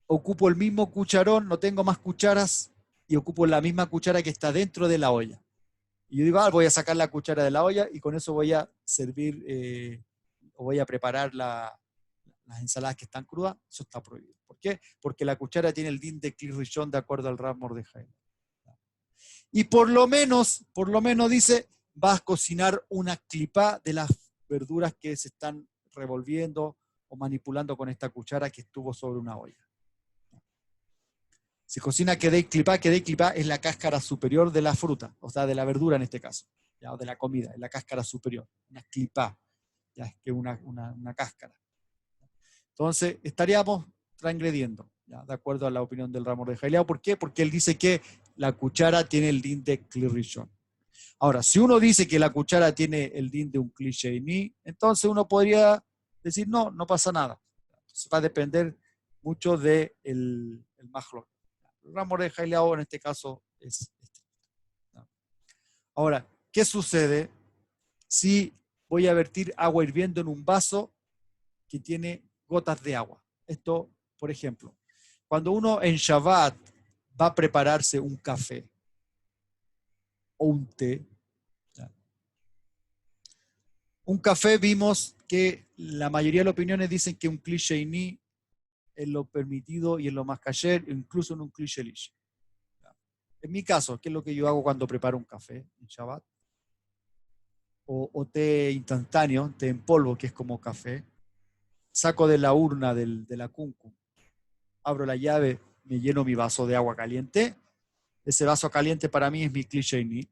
ocupo el mismo cucharón, no tengo más cucharas, y ocupo la misma cuchara que está dentro de la olla. Y yo digo, voy a sacar la cuchara de la olla y con eso voy a servir o voy a preparar las ensaladas que están crudas. Eso está prohibido. ¿Por qué? Porque la cuchara tiene el din de kli rishon de acuerdo al Rav Mordejai. Y por lo menos dice, vas a cocinar una clipá de las verduras que se están revolviendo o manipulando con esta cuchara que estuvo sobre una olla. Se cocina kedei clipá es la cáscara superior de la fruta, o sea, de la verdura en este caso, ¿ya? O de la comida, es la cáscara superior, una clipá, ya es que una cáscara. Entonces, estaríamos transgrediendo, ¿ya? De acuerdo a la opinión del Rav Mordejai Eliyahu. ¿Por qué? Porque él dice que la cuchara tiene el din de kli rishon. Ahora, si uno dice que la cuchara tiene el din de un kli sheini, entonces uno podría decir, no pasa nada. Entonces va a depender mucho del mahlok. El Rav Mordejai Eliyahu en este caso es este. Ahora, ¿qué sucede si voy a vertir agua hirviendo en un vaso que tiene gotas de agua? Esto, por ejemplo, cuando uno en Shabbat va a prepararse un café o un té, ¿ya? Un café vimos que la mayoría de las opiniones dicen que un kli sheini es lo permitido y es lo más kasher, incluso en un kli shelish. En mi caso, ¿qué es lo que yo hago cuando preparo un café en Shabbat? O té instantáneo, té en polvo, que es como café. Saco de la urna de la kunku, abro la llave, me lleno mi vaso de agua caliente. Ese vaso caliente para mí es mi kli sheini.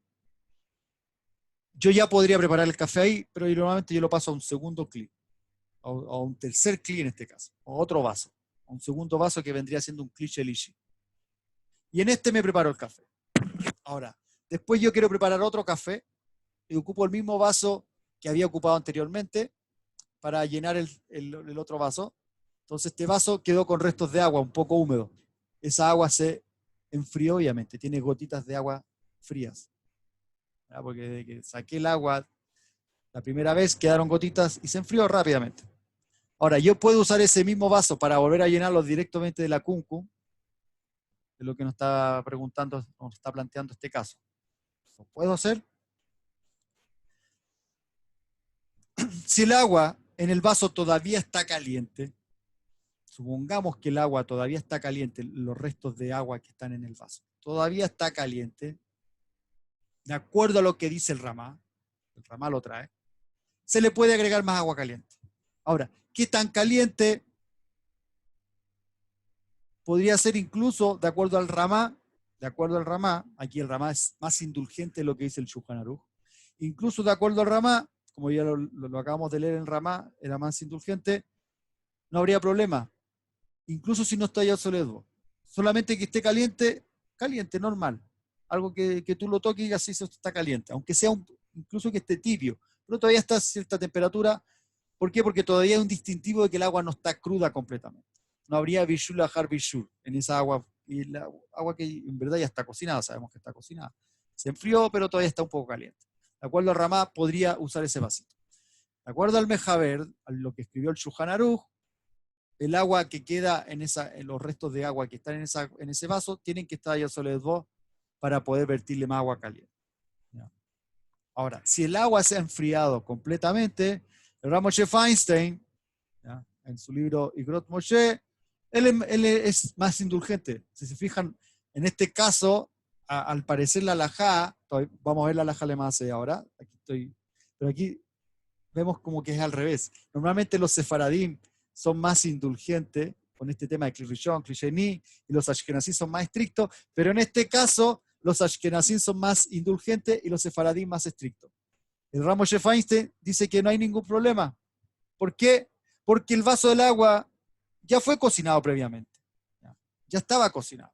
Yo ya podría preparar el café ahí, pero normalmente yo lo paso a un segundo kli, a un tercer kli en este caso, o otro vaso, a un segundo vaso que vendría siendo un kli shelishi. Y en este me preparo el café. Ahora, después yo quiero preparar otro café y ocupo el mismo vaso que había ocupado anteriormente para llenar el otro vaso. Entonces este vaso quedó con restos de agua, un poco húmedo. Esa agua se enfrió, obviamente, tiene gotitas de agua frías. ¿Verdad? Porque desde que saqué el agua la primera vez quedaron gotitas y se enfrió rápidamente. Ahora, yo puedo usar ese mismo vaso para volver a llenarlo directamente de la kunku, de lo que nos está preguntando, nos está planteando este caso. ¿Lo puedo hacer? Si el agua en el vaso todavía está caliente, supongamos que el agua todavía está caliente, los restos de agua que están en el vaso, todavía está caliente, de acuerdo a lo que dice el Ramá lo trae, se le puede agregar más agua caliente. Ahora, ¿qué tan caliente? Podría ser incluso, de acuerdo al Ramá, aquí el Ramá es más indulgente de lo que dice el Shulchan Aruch, incluso de acuerdo al Ramá, como ya lo acabamos de leer en Ramá, era más indulgente, no habría problema, incluso si no está ya soledad. Solamente que esté caliente, caliente, normal. Algo que tú lo toques y así está caliente, aunque sea incluso que esté tibio, pero todavía está a cierta temperatura. ¿Por qué? Porque todavía hay un distintivo de que el agua no está cruda completamente. No habría bishul ajar bishul en esa agua, y la agua que en verdad ya está cocinada, sabemos que está cocinada. Se enfrió, pero todavía está un poco caliente. De acuerdo al Ramá, podría usar ese vasito. De acuerdo al Mejaber, a lo que escribió el Shulchan Aruch, el agua que queda en los restos de agua que están en ese vaso tienen que estar ya sobre dos para poder vertirle más agua caliente. ¿Ya? Ahora, si el agua se ha enfriado completamente, el Rav Moshe Feinstein, ¿ya? En su libro Igrot Moshe, él es más indulgente. Si se fijan, en este caso, al parecer la halajá, vamos a ver la halajá Lemase ahora, pero aquí vemos como que es al revés. Normalmente los sefaradim son más indulgentes con este tema de Kli Rishon, Kli Sheni, y los ashkenazim son más estrictos, pero en este caso los ashkenazim son más indulgentes y los sefaradim más estrictos. El Rav Moshe Feinstein dice que no hay ningún problema. ¿Por qué? Porque el vaso del agua ya fue cocinado previamente. Ya estaba cocinado.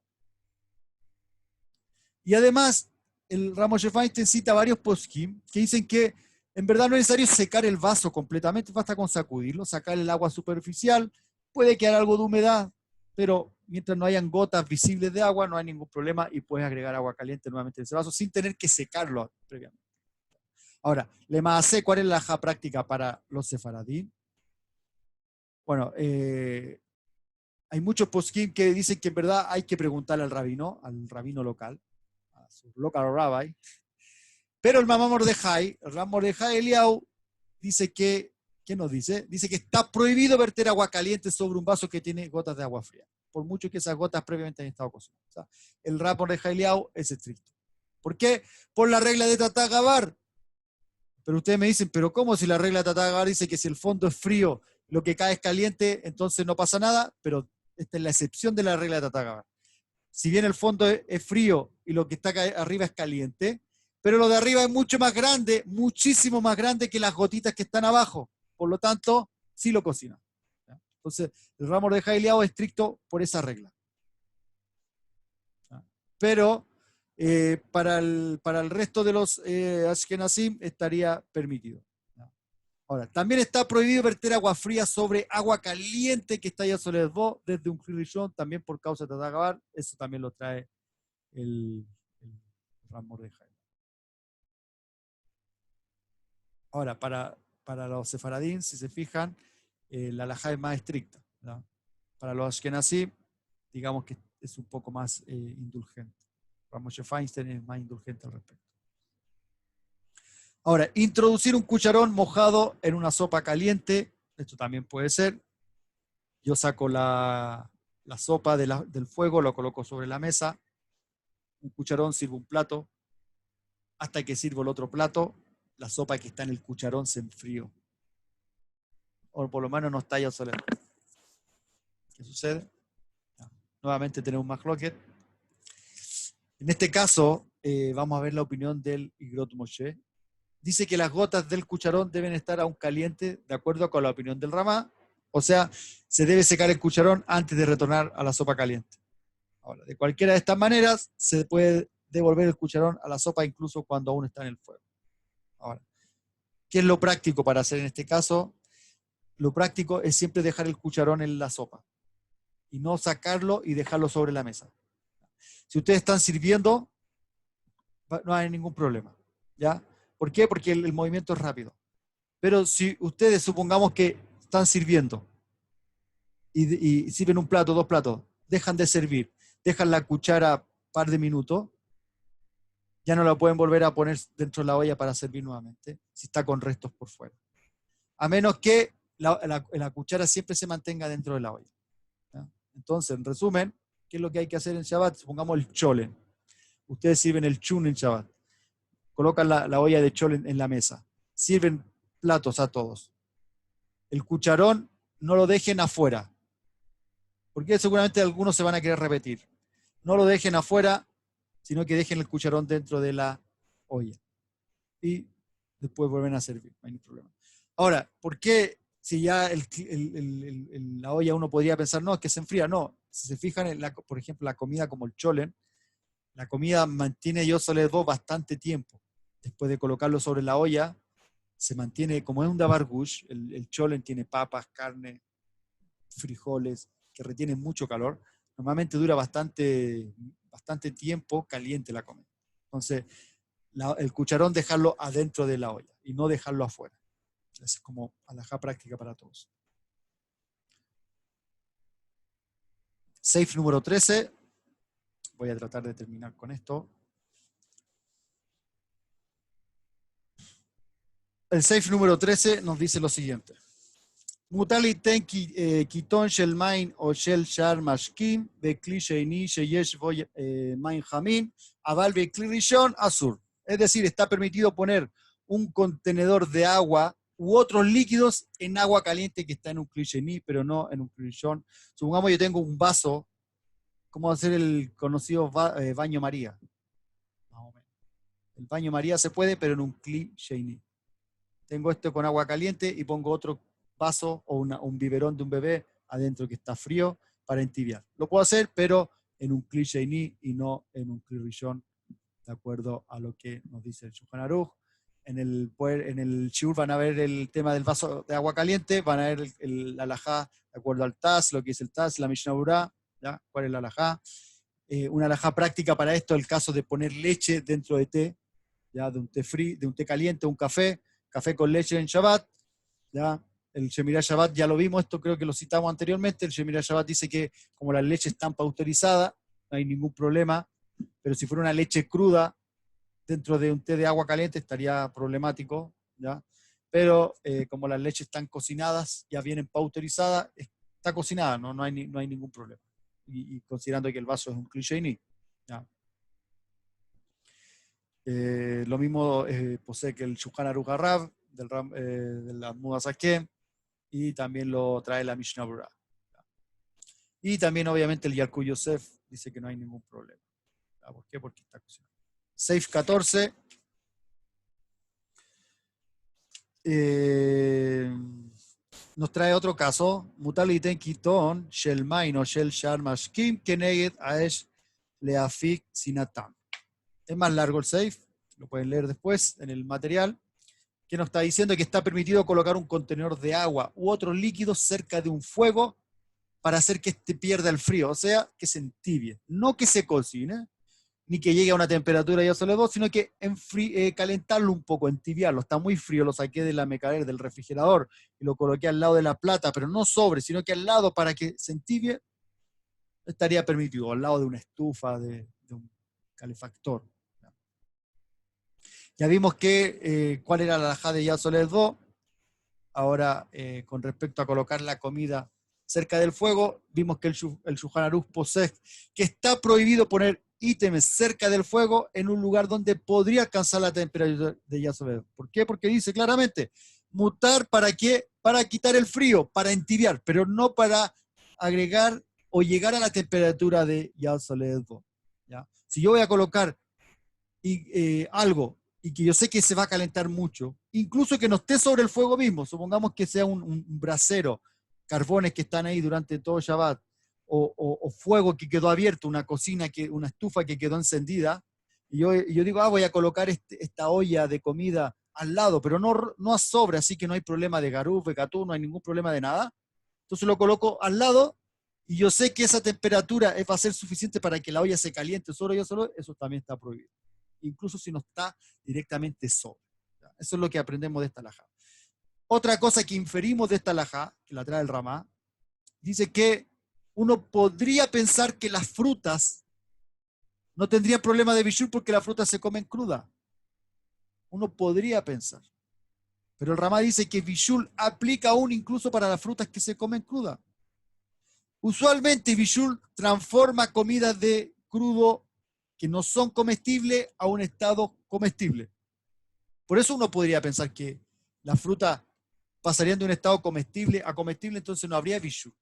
Y además, el Rav Moshe Feinstein cita varios poskim que dicen que en verdad no es necesario secar el vaso completamente, basta con sacudirlo, sacar el agua superficial, puede quedar algo de humedad, pero mientras no hayan gotas visibles de agua, no hay ningún problema y puedes agregar agua caliente nuevamente en ese vaso sin tener que secarlo previamente. Ahora, ¿cuál es la halajá práctica para los sefaradí? Bueno, hay muchos poskim que dicen que en verdad hay que preguntarle al rabino local, a su local rabbi, pero el Mamá Mordejai, el Ram Mordejai Eliau, dice que, ¿qué nos dice? Dice que está prohibido verter agua caliente sobre un vaso que tiene gotas de agua fría, por mucho que esas gotas previamente hayan estado cocinadas. O sea, el Ram Mordejai Eliau es estricto. ¿Por qué? Por la regla de Tatá Gabar. Pero ustedes me dicen, ¿pero cómo si la regla de Tatá Gabar dice que si el fondo es frío, lo que cae es caliente, entonces no pasa nada? Pero esta es la excepción de la regla de Tatá Gabar. Si bien el fondo es frío y lo que está arriba es caliente, pero lo de arriba es mucho más grande, muchísimo más grande que las gotitas que están abajo. Por lo tanto, sí lo cocina. ¿Ya? Entonces, el Ram Mordejai Eliau es estricto por esa regla. ¿Ya? Pero para el resto de los Ashkenazim estaría permitido. ¿Ya? Ahora, también está prohibido verter agua fría sobre agua caliente que está ya sobre el bo desde un Kli Rishon, también por causa de Tatá Gabar. Eso también lo trae el Ram Mordejai. Ahora, para los sefaradín, si se fijan, la halajá es más estricta, ¿no? Para los ashkenazí, digamos que es un poco más indulgente. Rav Moshe Feinstein es más indulgente al respecto. Ahora, introducir un cucharón mojado en una sopa caliente, esto también puede ser. Yo saco la sopa del fuego, lo coloco sobre la mesa, un cucharón sirve un plato, hasta que sirvo el otro plato, la sopa que está en el cucharón se enfrió. O por lo menos no está ya soledad. ¿Qué sucede? Nuevamente tenemos más cloquet. En este caso, vamos a ver la opinión del Igrot Moshe. Dice que las gotas del cucharón deben estar aún calientes, de acuerdo con la opinión del Ramá. O sea, se debe secar el cucharón antes de retornar a la sopa caliente. Ahora, de cualquiera de estas maneras, se puede devolver el cucharón a la sopa incluso cuando aún está en el fuego. Ahora, ¿qué es lo práctico para hacer en este caso? Lo práctico es siempre dejar el cucharón en la sopa y no sacarlo y dejarlo sobre la mesa. Si ustedes están sirviendo, no hay ningún problema, ¿ya? ¿Por qué? Porque el movimiento es rápido. Pero si ustedes supongamos que están sirviendo y sirven un plato, dos platos, dejan de servir, dejan la cuchara un par de minutos, ya no la pueden volver a poner dentro de la olla para servir nuevamente, si está con restos por fuera. A menos que la cuchara siempre se mantenga dentro de la olla, ¿ya? Entonces, en resumen, ¿qué es lo que hay que hacer en Shabbat? Supongamos el cholen. Ustedes sirven el chun en Shabbat. Colocan la olla de cholen en la mesa. Sirven platos a todos. El cucharón no lo dejen afuera, porque seguramente algunos se van a querer repetir. No lo dejen afuera, sino que dejen el cucharón dentro de la olla. Y después vuelven a servir, no hay ningún problema. Ahora, ¿por qué si ya la olla uno podría pensar, no, es que se enfría? No, si se fijan, por ejemplo, la comida como el cholen, la comida mantiene yo solo bastante tiempo. Después de colocarlo sobre la olla, se mantiene, como es un davar gush, el cholen tiene papas, carne, frijoles, que retienen mucho calor. Normalmente dura bastante tiempo caliente la comida. Entonces, el cucharón dejarlo adentro de la olla y no dejarlo afuera. Es como alajá práctica para todos. Safe número 13. Voy a tratar de terminar con esto. El safe número 13 nos dice lo siguiente. Mutali ten kiton shel main o shel shar mashkim bekli sheini sheyesh bo main jamin aval bekli rishon asur. Es decir, está permitido poner un contenedor de agua u otros líquidos en agua caliente que está en un kli sheini, pero no en un kli rishon. Supongamos yo tengo un vaso, ¿cómo hacer el conocido baño María? Más o menos. El baño María se puede, pero en un kli sheini. Tengo esto con agua caliente y pongo otro vaso o un biberón de un bebé adentro que está frío para entibiar. Lo puedo hacer, pero en un kli sheini y no en un kli rishon, de acuerdo a lo que nos dice el Shulchan Aruch. En el shiur van a ver el tema del vaso de agua caliente, van a ver la alajá de acuerdo al TAS, lo que es el TAS, la Mishnah Berurah, ¿ya? ¿Cuál es la alajá? Una alajá práctica para esto, el caso de poner leche dentro de té, ¿ya? De un té frío, de un té caliente, un café con leche en Shabbat, ¿ya? El Shemirah Shabbat ya lo vimos, esto creo que lo citamos anteriormente. El Shemirah Shabbat dice que como la leche está pautorizada, no hay ningún problema, pero si fuera una leche cruda dentro de un té de agua caliente estaría problemático, ¿ya? Pero como las leches están cocinadas, ya vienen pautorizadas, está cocinada, no hay ningún problema. Y considerando que el vaso es un kli sheini, ¿ya? Lo mismo posee que el Shulchan Aruch Harav de la Muda Saké, y también lo trae la Mishnah Berurah. Y también obviamente el Yarku Yosef dice que no hay ningún problema. ¿Por qué? Porque está cocinado. Safe 14. Nos trae otro caso. Mutali ten kiton shel main o shel shar mashkim keneged aesh leafik sinatam. Es más largo el safe, lo pueden leer después en el material, que nos está diciendo que está permitido colocar un contenedor de agua u otros líquidos cerca de un fuego para hacer que este pierda el frío, o sea, que se entibie. No que se cocine, ni que llegue a una temperatura ya solo 2, sino que calentarlo un poco, entibiarlo. Está muy frío, lo saqué de la mecader, del refrigerador, y lo coloqué al lado de la plata, pero no sobre, sino que al lado para que se entibie, estaría permitido, al lado de una estufa, de un calefactor. Ya vimos cuál era la alajá de Yasolet 2. Ahora, con respecto a colocar la comida cerca del fuego, vimos que el Shulchan Aruch posee que está prohibido poner ítems cerca del fuego en un lugar donde podría alcanzar la temperatura de Yasoledov. ¿Por qué? Porque dice claramente, mutar ¿para qué? Para quitar el frío, para entibiar, pero no para agregar o llegar a la temperatura de Yasoledov. ¿Ya? Si yo voy a colocar algo y que yo sé que se va a calentar mucho, incluso que no esté sobre el fuego mismo, supongamos que sea un brasero, carbones que están ahí durante todo Shabbat, o fuego que quedó abierto, una cocina, una estufa que quedó encendida, y yo digo, voy a colocar esta olla de comida al lado, pero no a sobre, así que no hay problema de garuf, de catú, no hay ningún problema de nada. Entonces lo coloco al lado y yo sé que esa temperatura va a ser suficiente para que la olla se caliente solo yo solo, eso también está prohibido. Incluso si no está directamente sobre. Eso es lo que aprendemos de esta alajá. Otra cosa que inferimos de esta alajá, que la trae el Ramá, dice que uno podría pensar que las frutas no tendrían problema de bishul porque las frutas se comen crudas. Uno podría pensar. Pero el Ramá dice que bishul aplica aún incluso para las frutas que se comen crudas. Usualmente bishul transforma comidas de crudo que no son comestibles a un estado comestible. Por eso uno podría pensar que las frutas pasarían de un estado comestible a comestible, entonces no habría bishul.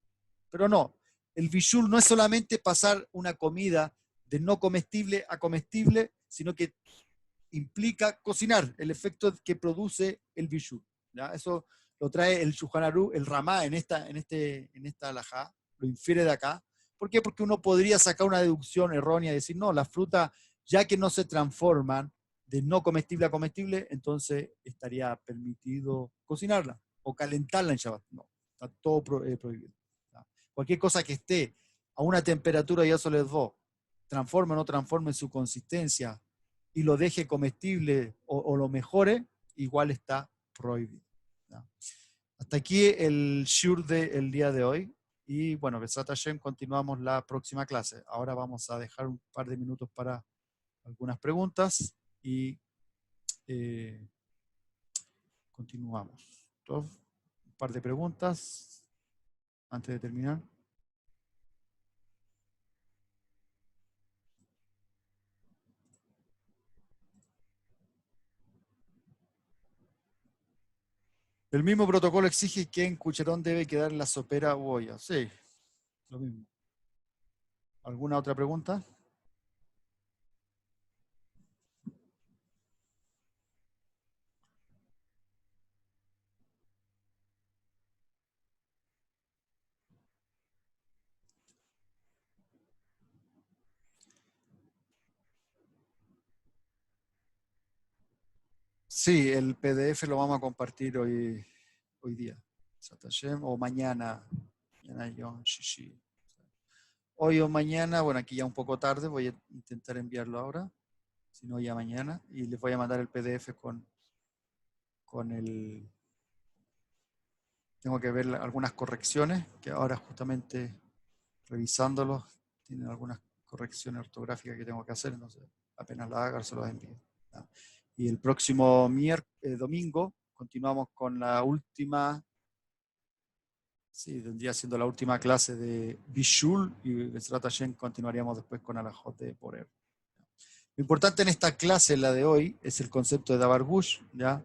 Pero no, el bishul no es solamente pasar una comida de no comestible a comestible, sino que implica cocinar, el efecto que produce el bishul. ¿Ya? Eso lo trae el Shulchan Aruch, el Ramá en esta alajá, lo infiere de acá. ¿Por qué? Porque uno podría sacar una deducción errónea y decir, no, las frutas, ya que no se transforman de no comestible a comestible, entonces estaría permitido cocinarla o calentarla en Shabbat. No, está todo prohibido. ¿Ya? Cualquier cosa que esté a una temperatura ya soledad, transforme o no transforme su consistencia y lo deje comestible o lo mejore, igual está prohibido. ¿Ya? Hasta aquí el shur del día de hoy. Y bueno, Besat Hashem, continuamos la próxima clase. Ahora vamos a dejar un par de minutos para algunas preguntas y continuamos. Entonces, un par de preguntas antes de terminar. El mismo protocolo exige que en cucharón debe quedar en la sopera u olla. Sí, lo mismo. ¿Alguna otra pregunta? Sí, el PDF lo vamos a compartir hoy día. O mañana. Hoy o mañana, bueno, aquí ya un poco tarde, voy a intentar enviarlo ahora, si no ya mañana, y les voy a mandar el PDF con el... Tengo que ver algunas correcciones, que ahora justamente revisándolos, tienen algunas correcciones ortográficas que tengo que hacer, entonces apenas las haga, se los envío. ¿Ya? Y el próximo domingo continuamos con la última, sí, vendría siendo la última clase de Bishul y Bezrat Hashem continuaríamos después con Alajot de Borer. Lo importante en esta clase, la de hoy, es el concepto de Davar Gush, ¿ya?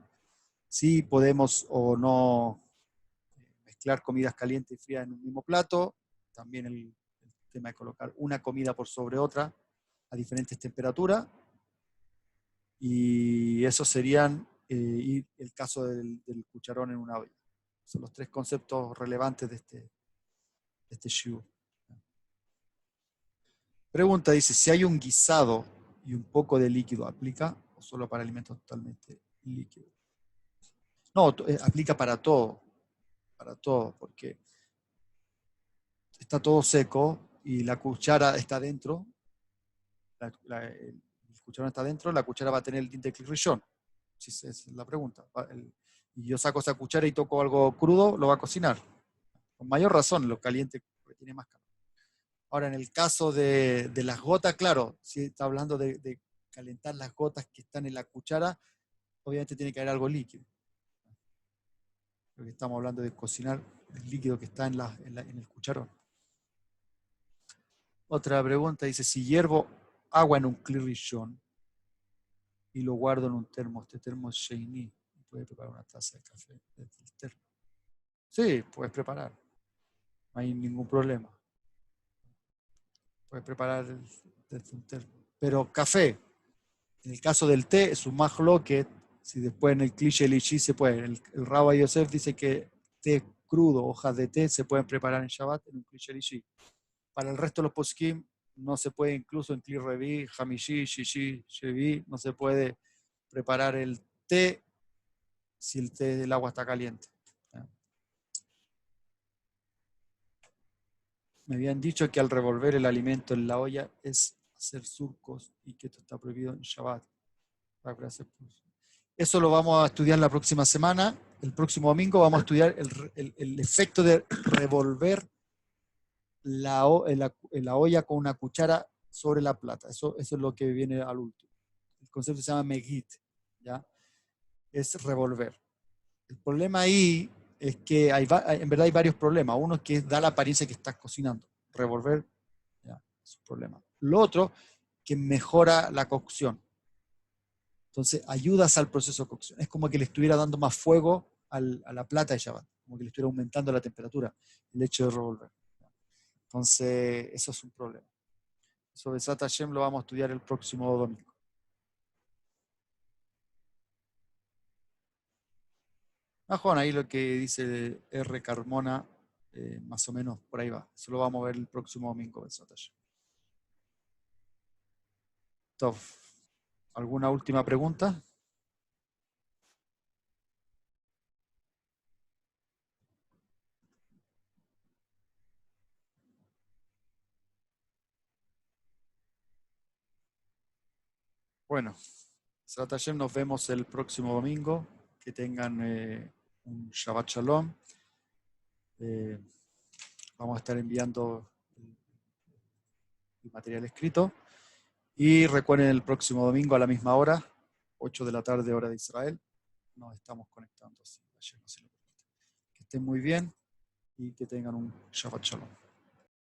Si podemos o no mezclar comidas calientes y frías en un mismo plato, también el tema de colocar una comida por sobre otra a diferentes temperaturas, y eso serían y el caso del cucharón en una olla. Son los tres conceptos relevantes de este shiur. Pregunta, dice, si hay un guisado y un poco de líquido, ¿aplica o solo para alimentos totalmente líquidos? No, aplica para todo, porque está todo seco y la cuchara está dentro, el cucharón está dentro, la cuchara va a tener el diente de rillón. Si esa es la pregunta. Y yo saco esa cuchara y toco algo crudo, lo va a cocinar. Con mayor razón, lo caliente porque tiene más calor. Ahora, en el caso de las gotas, claro, si está hablando de calentar las gotas que están en la cuchara, obviamente tiene que haber algo líquido. Porque estamos hablando de cocinar el líquido que está en el cucharón. Otra pregunta dice, si hiervo agua en un kli rishon y lo guardo en un termo. Este termo es sheini. Puede preparar una taza de café desde el termo. Sí, puedes preparar. No hay ningún problema. Puedes preparar desde un termo. Pero café, en el caso del té, es un mahloket. Si después en el cliché lichi se puede. El Rabbi Yosef dice que té crudo, hojas de té, se pueden preparar en Shabbat en un cliché lichi. Para el resto de los poskim no se puede, incluso en Kli Revi, Hamishi, Shishi, Shevi, no se puede preparar el té si el agua está caliente. Me habían dicho que al revolver el alimento en la olla es hacer surcos y que esto está prohibido en Shabbat. Eso lo vamos a estudiar la próxima semana. El próximo domingo vamos a estudiar el efecto de revolver la olla con una cuchara sobre la plata. Eso es lo que viene al último. El concepto se llama megit, ¿ya? Es revolver. El problema ahí es que en verdad hay varios problemas. Uno es que da la apariencia que estás cocinando. Revolver, ya, es un problema. Lo otro, que mejora la cocción. Entonces, ayudas al proceso de cocción. Es como que le estuviera dando más fuego a la plata de Shabbat, como que le estuviera aumentando la temperatura, el hecho de revolver. Entonces, eso es un problema. Eso de Sat Hashem lo vamos a estudiar el próximo domingo. Juan, ahí lo que dice R. Carmona, más o menos por ahí va. Eso lo vamos a ver el próximo domingo de Sat Hashem. ¿Alguna última pregunta? Bueno, Sat Hashem, nos vemos el próximo domingo. Que tengan un Shabbat Shalom. Vamos a estar enviando el material escrito. Y recuerden, el próximo domingo a la misma hora, 8 de la tarde, hora de Israel, nos estamos conectando. Que estén muy bien y que tengan un Shabbat Shalom.